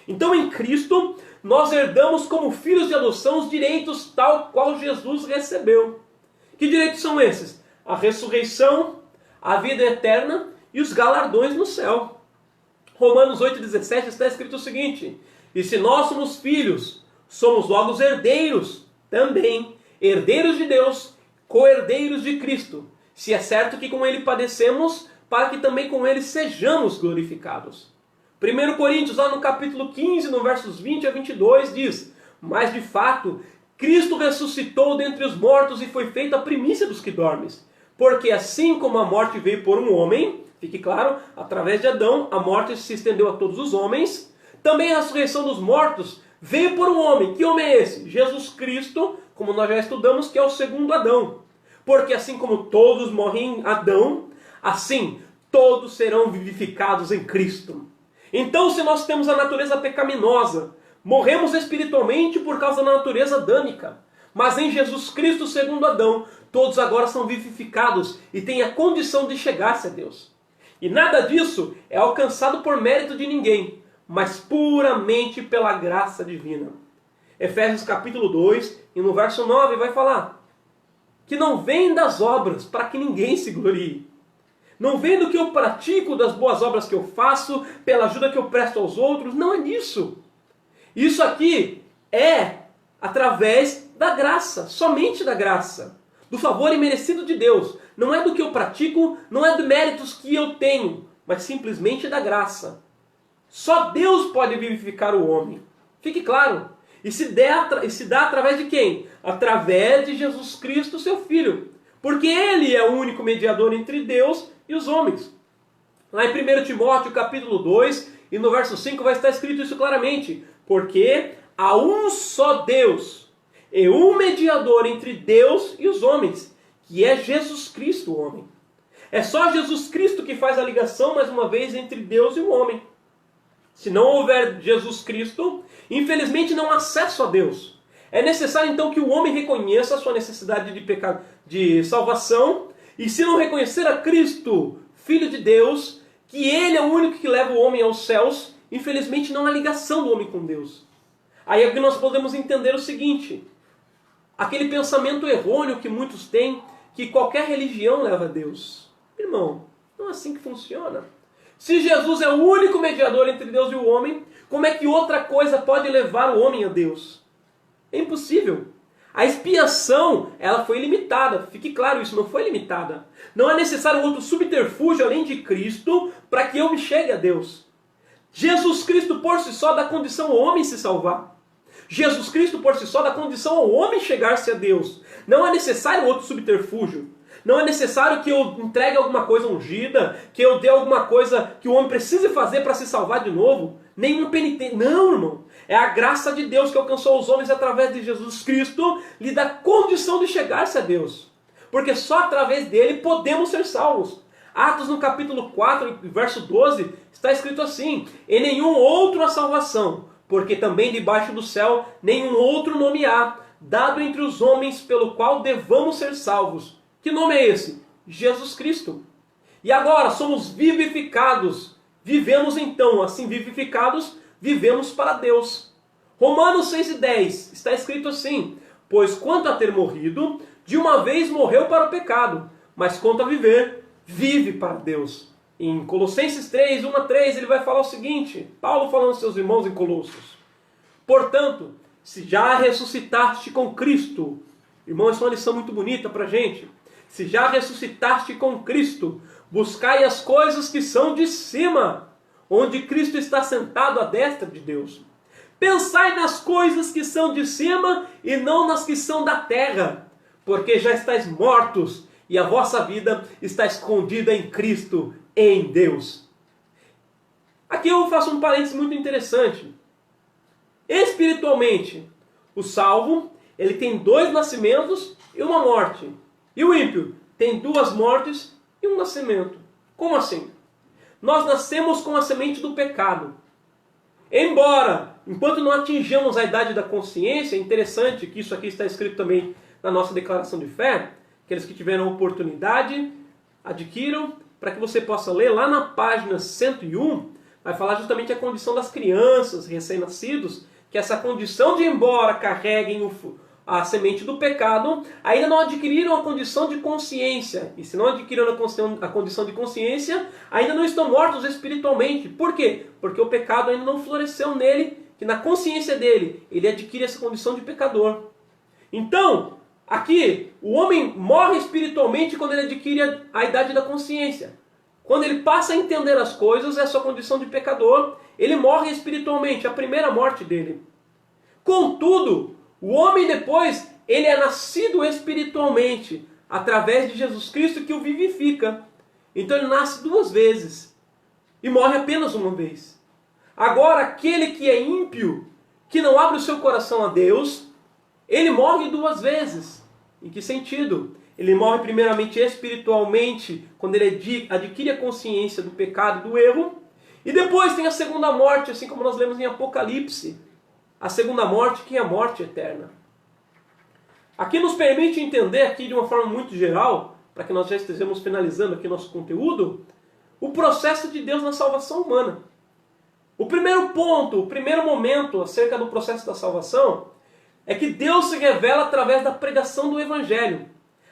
[SPEAKER 1] Então em Cristo, nós herdamos como filhos de adoção os direitos tal qual Jesus recebeu. Que direitos são esses? A ressurreição, a vida eterna e os galardões no céu. Romanos 8,17 está escrito o seguinte: e se nós somos filhos, somos logo os herdeiros, também herdeiros de Deus, co-herdeiros de Cristo, se é certo que com ele padecemos, para que também com ele sejamos glorificados. 1 Coríntios, lá no capítulo 15, no versos 20 a 22, diz: mas de fato, Cristo ressuscitou dentre os mortos e foi feita a primícia dos que dormem. Porque assim como a morte veio por um homem, fique claro, através de Adão, a morte se estendeu a todos os homens, também a ressurreição dos mortos veio por um homem. Que homem é esse? Jesus Cristo, como nós já estudamos, que é o segundo Adão. Porque assim como todos morrem em Adão, assim todos serão vivificados em Cristo. Então, se nós temos a natureza pecaminosa, morremos espiritualmente por causa da natureza adâmica. Mas em Jesus Cristo, segundo Adão, todos agora são vivificados e têm a condição de chegar-se a Deus. E nada disso é alcançado por mérito de ninguém, mas puramente pela graça divina. Efésios capítulo 2, e no verso 9 vai falar que não vem das obras para que ninguém se glorie. Não vem do que eu pratico, das boas obras que eu faço, pela ajuda que eu presto aos outros. Não é disso. Isso aqui é através da graça, somente da graça. Do favor imerecido de Deus. Não é do que eu pratico, não é dos méritos que eu tenho, mas simplesmente da graça. Só Deus pode vivificar o homem. Fique claro. E se dá através de quem? Através de Jesus Cristo, seu Filho. Porque Ele é o único mediador entre Deus e os homens. Lá em 1 Timóteo capítulo 2, e no verso 5 vai estar escrito isso claramente. Porque há um só Deus, e um mediador entre Deus e os homens, que é Jesus Cristo, o homem. É só Jesus Cristo que faz a ligação, mais uma vez, entre Deus e o homem. Se não houver Jesus Cristo, infelizmente não há acesso a Deus. É necessário então que o homem reconheça a sua necessidade de salvação, e se não reconhecer a Cristo, Filho de Deus, que Ele é o único que leva o homem aos céus, infelizmente não há ligação do homem com Deus. Aí é que nós podemos entender o seguinte: aquele pensamento errôneo que muitos têm, que qualquer religião leva a Deus. Irmão, não é assim que funciona. Se Jesus é o único mediador entre Deus e o homem, como é que outra coisa pode levar o homem a Deus? É impossível. A expiação, ela foi limitada. Fique claro, isso não foi limitada. Não é necessário outro subterfúgio além de Cristo para que eu me chegue a Deus. Jesus Cristo por si só dá condição ao homem se salvar. Jesus Cristo por si só dá condição ao homem chegar-se a Deus. Não é necessário outro subterfúgio. Não é necessário que eu entregue alguma coisa ungida, que eu dê alguma coisa que o homem precise fazer para se salvar de novo. Nenhum penitente. Não, irmão. É a graça de Deus que alcançou os homens através de Jesus Cristo, lhe dá condição de chegar-se a Deus. Porque só através dele podemos ser salvos. Atos no capítulo 4, verso 12, está escrito assim: e nenhum outro a salvação, porque também debaixo do céu nenhum outro nome há, dado entre os homens pelo qual devamos ser salvos. Que nome é esse? Jesus Cristo. E agora somos vivificados. Vivemos então, assim vivificados, vivemos para Deus. Romanos 6,10 está escrito assim: pois quanto a ter morrido, de uma vez morreu para o pecado, mas quanto a viver, vive para Deus. Em Colossenses 3, 1 a 3, ele vai falar o seguinte, Paulo falando aos seus irmãos em Colossos. Portanto, se já ressuscitaste com Cristo, irmão, essa é uma lição muito bonita para a gente. Se já ressuscitaste com Cristo, buscai as coisas que são de cima, onde Cristo está sentado à destra de Deus. Pensai nas coisas que são de cima e não nas que são da terra, porque já estáis mortos e a vossa vida está escondida em Cristo, em Deus. Aqui eu faço um parênteses muito interessante. Espiritualmente, o salvo, ele tem 2 nascimentos e uma morte. E o ímpio tem 2 mortes e um nascimento. Como assim? Nós nascemos com a semente do pecado. Embora, enquanto não atinjamos a idade da consciência, é interessante que isso aqui está escrito também na nossa declaração de fé, aqueles que tiveram oportunidade, adquiram, para que você possa ler lá na página 101, vai falar justamente a condição das crianças recém-nascidos, que essa condição de embora carreguem a semente do pecado, ainda não adquiriram a condição de consciência. E se não adquiriram a condição de consciência, ainda não estão mortos espiritualmente. Por quê? Porque o pecado ainda não floresceu nele, que na consciência dele, ele adquire essa condição de pecador. Então, aqui, o homem morre espiritualmente quando ele adquire a idade da consciência. Quando ele passa a entender as coisas, é a sua condição de pecador, ele morre espiritualmente, a primeira morte dele. Contudo, o homem depois, ele é nascido espiritualmente, através de Jesus Cristo que o vivifica. Então ele nasce 2 vezes e morre apenas uma vez. Agora, aquele que é ímpio, que não abre o seu coração a Deus, ele morre 2 vezes. Em que sentido? Ele morre primeiramente espiritualmente, quando ele adquire a consciência do pecado e do erro. E depois tem a segunda morte, assim como nós lemos em Apocalipse. A segunda morte, que é a morte eterna. Aqui nos permite entender, aqui de uma forma muito geral, para que nós já estejamos finalizando aqui nosso conteúdo, o processo de Deus na salvação humana. O primeiro ponto, o primeiro momento acerca do processo da salvação, é que Deus se revela através da pregação do Evangelho.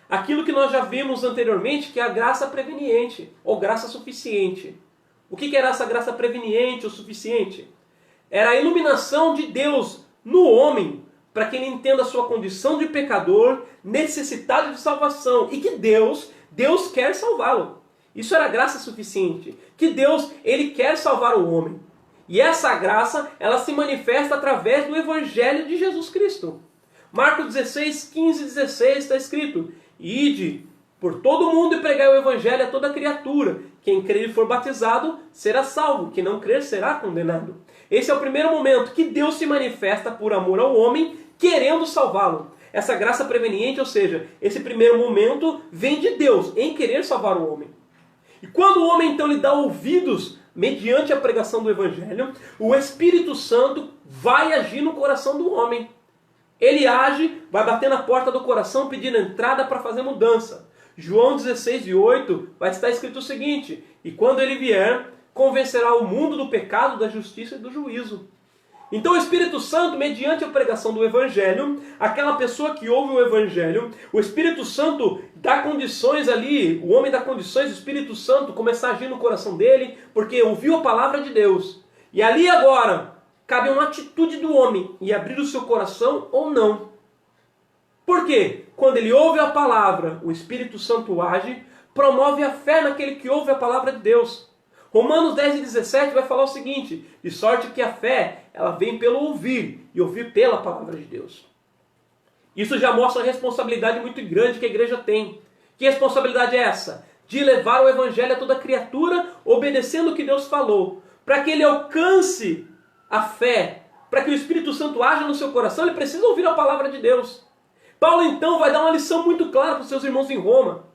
[SPEAKER 1] Aquilo que nós já vimos anteriormente, que é a graça preveniente, ou graça suficiente. O que era essa graça preveniente ou suficiente? Era a iluminação de Deus no homem, para que ele entenda a sua condição de pecador, necessitado de salvação, e que Deus quer salvá-lo. Isso era graça suficiente, que Deus, ele quer salvar o homem. E essa graça, ela se manifesta através do Evangelho de Jesus Cristo. Marcos 16, 15 e 16 está escrito: Ide por todo o mundo e pregai o Evangelho a toda criatura. Quem crer e for batizado será salvo, quem não crer será condenado. Esse é o primeiro momento que Deus se manifesta por amor ao homem, querendo salvá-lo. Essa graça preveniente, ou seja, esse primeiro momento vem de Deus, em querer salvar o homem. E quando o homem então lhe dá ouvidos, mediante a pregação do Evangelho, o Espírito Santo vai agir no coração do homem. Ele age, vai bater na porta do coração pedindo entrada para fazer mudança. João 16, 8 vai estar escrito o seguinte: E quando ele vier, convencerá o mundo do pecado, da justiça e do juízo. Então o Espírito Santo, mediante a pregação do Evangelho, aquela pessoa que ouve o Evangelho, o Espírito Santo dá condições ali, o homem dá condições, o Espírito Santo começar a agir no coração dele, porque ouviu a palavra de Deus. E ali agora, cabe uma atitude do homem, em abrir o seu coração ou não. Por quê? Quando ele ouve a palavra, o Espírito Santo age, promove a fé naquele que ouve a palavra de Deus. Romanos 10 e 17 vai falar o seguinte: de sorte que a fé, ela vem pelo ouvir, e ouvir pela palavra de Deus. Isso já mostra a responsabilidade muito grande que a igreja tem. Que responsabilidade é essa? De levar o Evangelho a toda criatura, obedecendo o que Deus falou. Para que ele alcance a fé, para que o Espírito Santo haja no seu coração, ele precisa ouvir a palavra de Deus. Paulo então vai dar uma lição muito clara para os seus irmãos em Roma.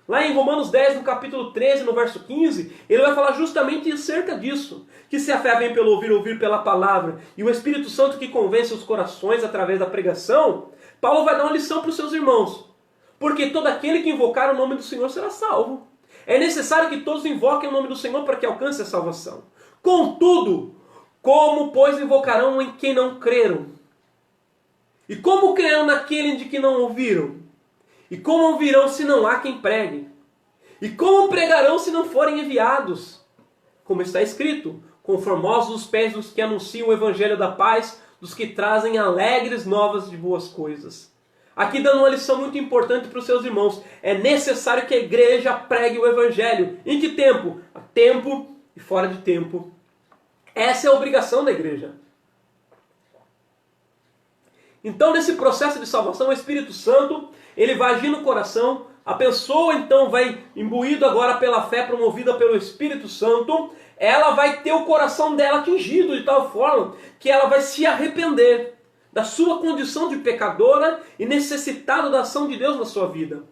[SPEAKER 1] Lá em Romanos 10, no capítulo 13, no verso 15, ele vai falar justamente acerca disso. Que se a fé vem pelo ouvir, ouvir pela palavra, e o Espírito Santo que convence os corações através da pregação, Paulo vai dar uma lição para os seus irmãos. Porque todo aquele que invocar o nome do Senhor será salvo. É necessário que todos invoquem o nome do Senhor para que alcance a salvação. Contudo, como, pois, invocarão em quem não creram? E como crerão naquele de que não ouviram? E como ouvirão se não há quem pregue? E como pregarão se não forem enviados? Como está escrito, conformosos os pés dos que anunciam o evangelho da paz, dos que trazem alegres novas de boas coisas. Aqui dando uma lição muito importante para os seus irmãos. É necessário que a igreja pregue o evangelho. Em que tempo? A tempo e fora de tempo. Essa é a obrigação da igreja. Então, nesse processo de salvação, o Espírito Santo, ele vai agir no coração. A pessoa, então, vai, imbuído agora pela fé, promovida pelo Espírito Santo, ela vai ter o coração dela atingido de tal forma que ela vai se arrepender da sua condição de pecadora e necessitada da ação de Deus na sua vida.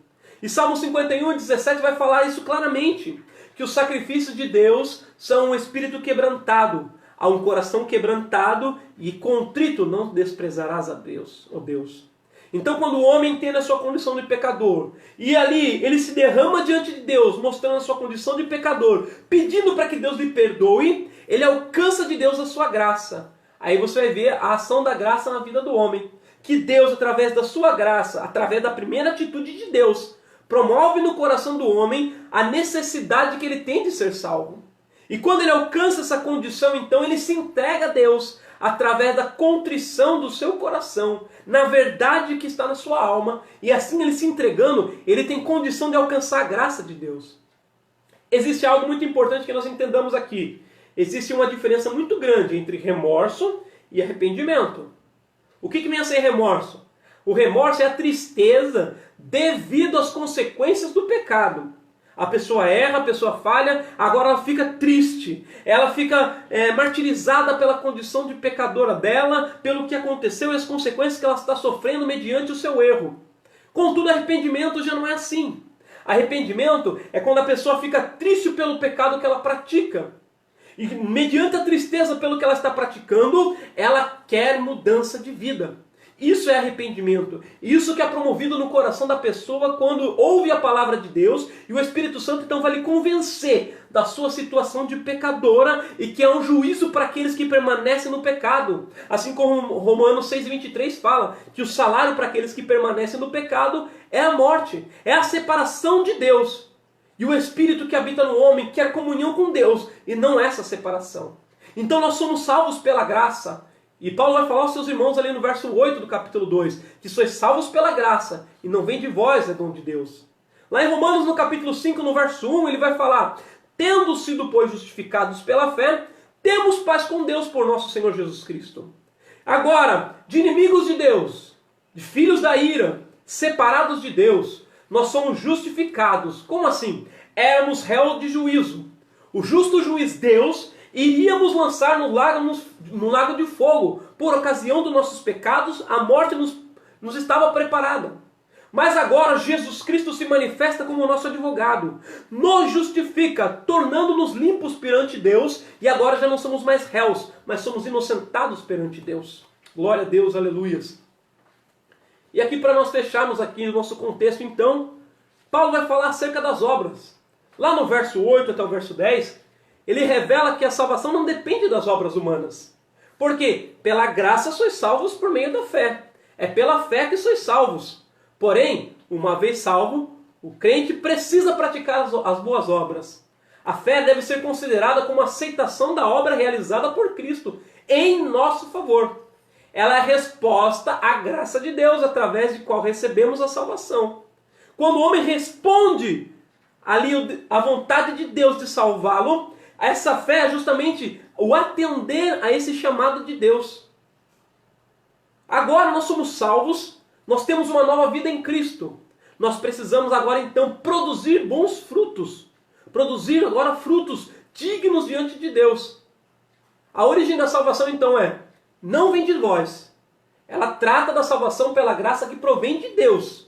[SPEAKER 1] E Salmo 51:17 vai falar isso claramente, que os sacrifícios de Deus são um espírito quebrantado. A um coração quebrantado e contrito não desprezarás a Deus, ó Deus. Então, quando o homem entende a sua condição de pecador, e ali ele se derrama diante de Deus, mostrando a sua condição de pecador, pedindo para que Deus lhe perdoe, ele alcança de Deus a sua graça. Aí você vai ver a ação da graça na vida do homem. Que Deus, através da sua graça, através da primeira atitude de Deus, promove no coração do homem a necessidade que ele tem de ser salvo. E quando ele alcança essa condição, então ele se entrega a Deus através da contrição do seu coração, na verdade que está na sua alma, e assim ele se entregando, ele tem condição de alcançar a graça de Deus. Existe algo muito importante que nós entendamos aqui. Existe uma diferença muito grande entre remorso e arrependimento. O que vem a ser remorso? O remorso é a tristeza devido às consequências do pecado. A pessoa erra, a pessoa falha, agora ela fica triste. Ela fica martirizada pela condição de pecadora dela, pelo que aconteceu e as consequências que ela está sofrendo mediante o seu erro. Contudo, arrependimento já não é assim. Arrependimento é quando a pessoa fica triste pelo pecado que ela pratica. E mediante a tristeza pelo que ela está praticando, ela quer mudança de vida. Isso é arrependimento. Isso que é promovido no coração da pessoa quando ouve a palavra de Deus e o Espírito Santo então vai lhe convencer da sua situação de pecadora e que é um juízo para aqueles que permanecem no pecado. Assim como Romanos 6:23 fala que o salário para aqueles que permanecem no pecado é a morte, é a separação de Deus. E o Espírito que habita no homem quer comunhão com Deus e não essa separação. Então nós somos salvos pela graça. E Paulo vai falar aos seus irmãos ali no verso 8 do capítulo 2, que sois salvos pela graça, e não vem de vós, é dom de Deus. Lá em Romanos, no capítulo 5, no verso 1, ele vai falar, tendo sido, pois, justificados pela fé, temos paz com Deus por nosso Senhor Jesus Cristo. Agora, de inimigos de Deus, de filhos da ira, separados de Deus, nós somos justificados. Como assim? Éramos réus de juízo. O justo juiz Deus iríamos lançar no lago de fogo. Por ocasião dos nossos pecados, a morte nos estava preparada. Mas agora Jesus Cristo se manifesta como nosso advogado. Nos justifica, tornando-nos limpos perante Deus. E agora já não somos mais réus, mas somos inocentados perante Deus. Glória a Deus, aleluias. E aqui para nós fecharmos aqui o nosso contexto, então, Paulo vai falar acerca das obras. Lá no verso 8 até o verso 10... ele revela que a salvação não depende das obras humanas. Por quê? Pela graça sois salvos por meio da fé. É pela fé que sois salvos. Porém, uma vez salvo, o crente precisa praticar as boas obras. A fé deve ser considerada como aceitação da obra realizada por Cristo em nosso favor. Ela é a resposta à graça de Deus, através de qual recebemos a salvação. Quando o homem responde ali à vontade de Deus de salvá-lo, essa fé é justamente o atender a esse chamado de Deus. Agora nós somos salvos, nós temos uma nova vida em Cristo. Nós precisamos agora então produzir bons frutos. Produzir agora frutos dignos diante de Deus. A origem da salvação então não vem de vós. Ela trata da salvação pela graça que provém de Deus.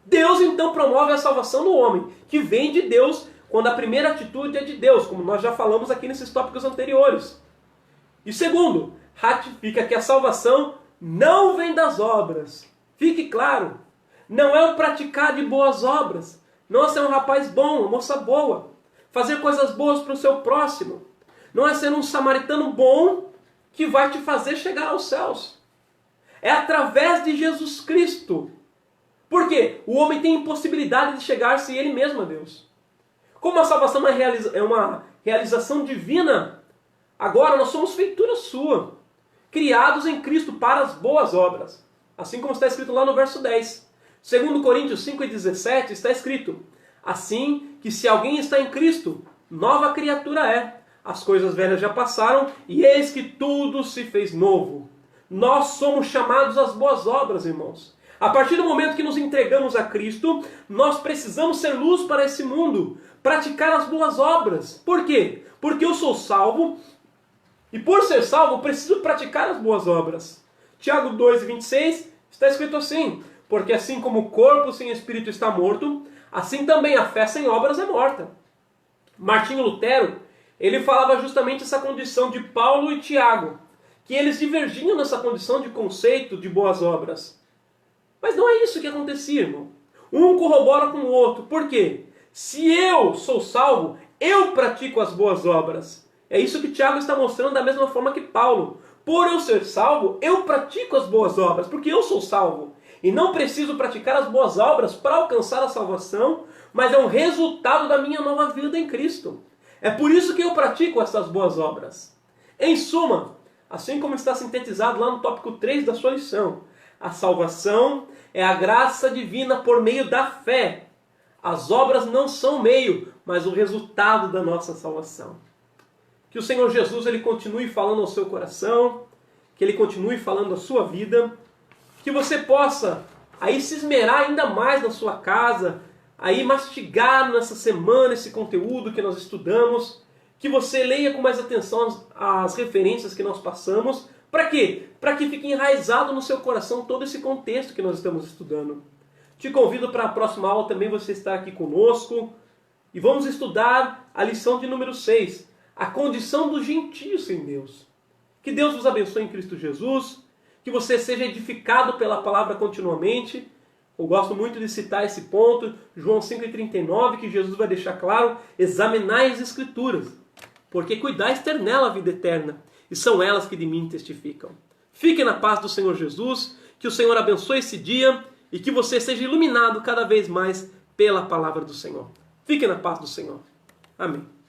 [SPEAKER 1] Deus então promove a salvação no homem, que vem de Deus, quando a primeira atitude é de Deus, como nós já falamos aqui nesses tópicos anteriores. E segundo, ratifica que a salvação não vem das obras. Fique claro, não é o praticar de boas obras, não é ser um rapaz bom, uma moça boa, fazer coisas boas para o seu próximo, não é ser um samaritano bom que vai te fazer chegar aos céus. É através de Jesus Cristo. Por quê? O homem tem impossibilidade de chegar-se ele mesmo a Deus. Como a salvação é uma realização divina, agora nós somos feitura sua, criados em Cristo para as boas obras. Assim como está escrito lá no verso 10. 2 Coríntios 5,17 está escrito: assim que se alguém está em Cristo, nova criatura é. As coisas velhas já passaram e eis que tudo se fez novo. Nós somos chamados às boas obras, irmãos. A partir do momento que nos entregamos a Cristo, nós precisamos ser luz para esse mundo, praticar as boas obras. Por quê? Porque eu sou salvo e por ser salvo preciso praticar as boas obras. Tiago 2,26 está escrito assim: porque assim como o corpo sem espírito está morto, assim também a fé sem obras é morta. Martinho Lutero, ele falava justamente essa condição de Paulo e Tiago, que eles divergiam nessa condição de conceito de boas obras. Mas não é isso que acontecia, irmão. Um corrobora com o outro. Por quê? Se eu sou salvo, eu pratico as boas obras. É isso que Tiago está mostrando da mesma forma que Paulo. Por eu ser salvo, eu pratico as boas obras, porque eu sou salvo. E não preciso praticar as boas obras para alcançar a salvação, mas é um resultado da minha nova vida em Cristo. É por isso que eu pratico essas boas obras. Em suma, assim como está sintetizado lá no tópico 3 da sua lição, a salvação é a graça divina por meio da fé. As obras não são o meio, mas o resultado da nossa salvação. Que o Senhor Jesus ele continue falando ao seu coração, que Ele continue falando à sua vida, que você possa aí se esmerar ainda mais na sua casa, aí mastigar nessa semana esse conteúdo que nós estudamos, que você leia com mais atenção as referências que nós passamos. Para quê? Para que fique enraizado no seu coração todo esse contexto que nós estamos estudando. Te convido para a próxima aula também você estar aqui conosco e vamos estudar a lição de número 6, a condição dos gentios sem Deus. Que Deus vos abençoe em Cristo Jesus, que você seja edificado pela palavra continuamente. Eu gosto muito de citar esse ponto, João 5,39, que Jesus vai deixar claro: examinai as Escrituras, porque cuidais ter nela a vida eterna, e são elas que de mim testificam. Fique na paz do Senhor Jesus, que o Senhor abençoe esse dia e que você seja iluminado cada vez mais pela palavra do Senhor. Fique na paz do Senhor. Amém.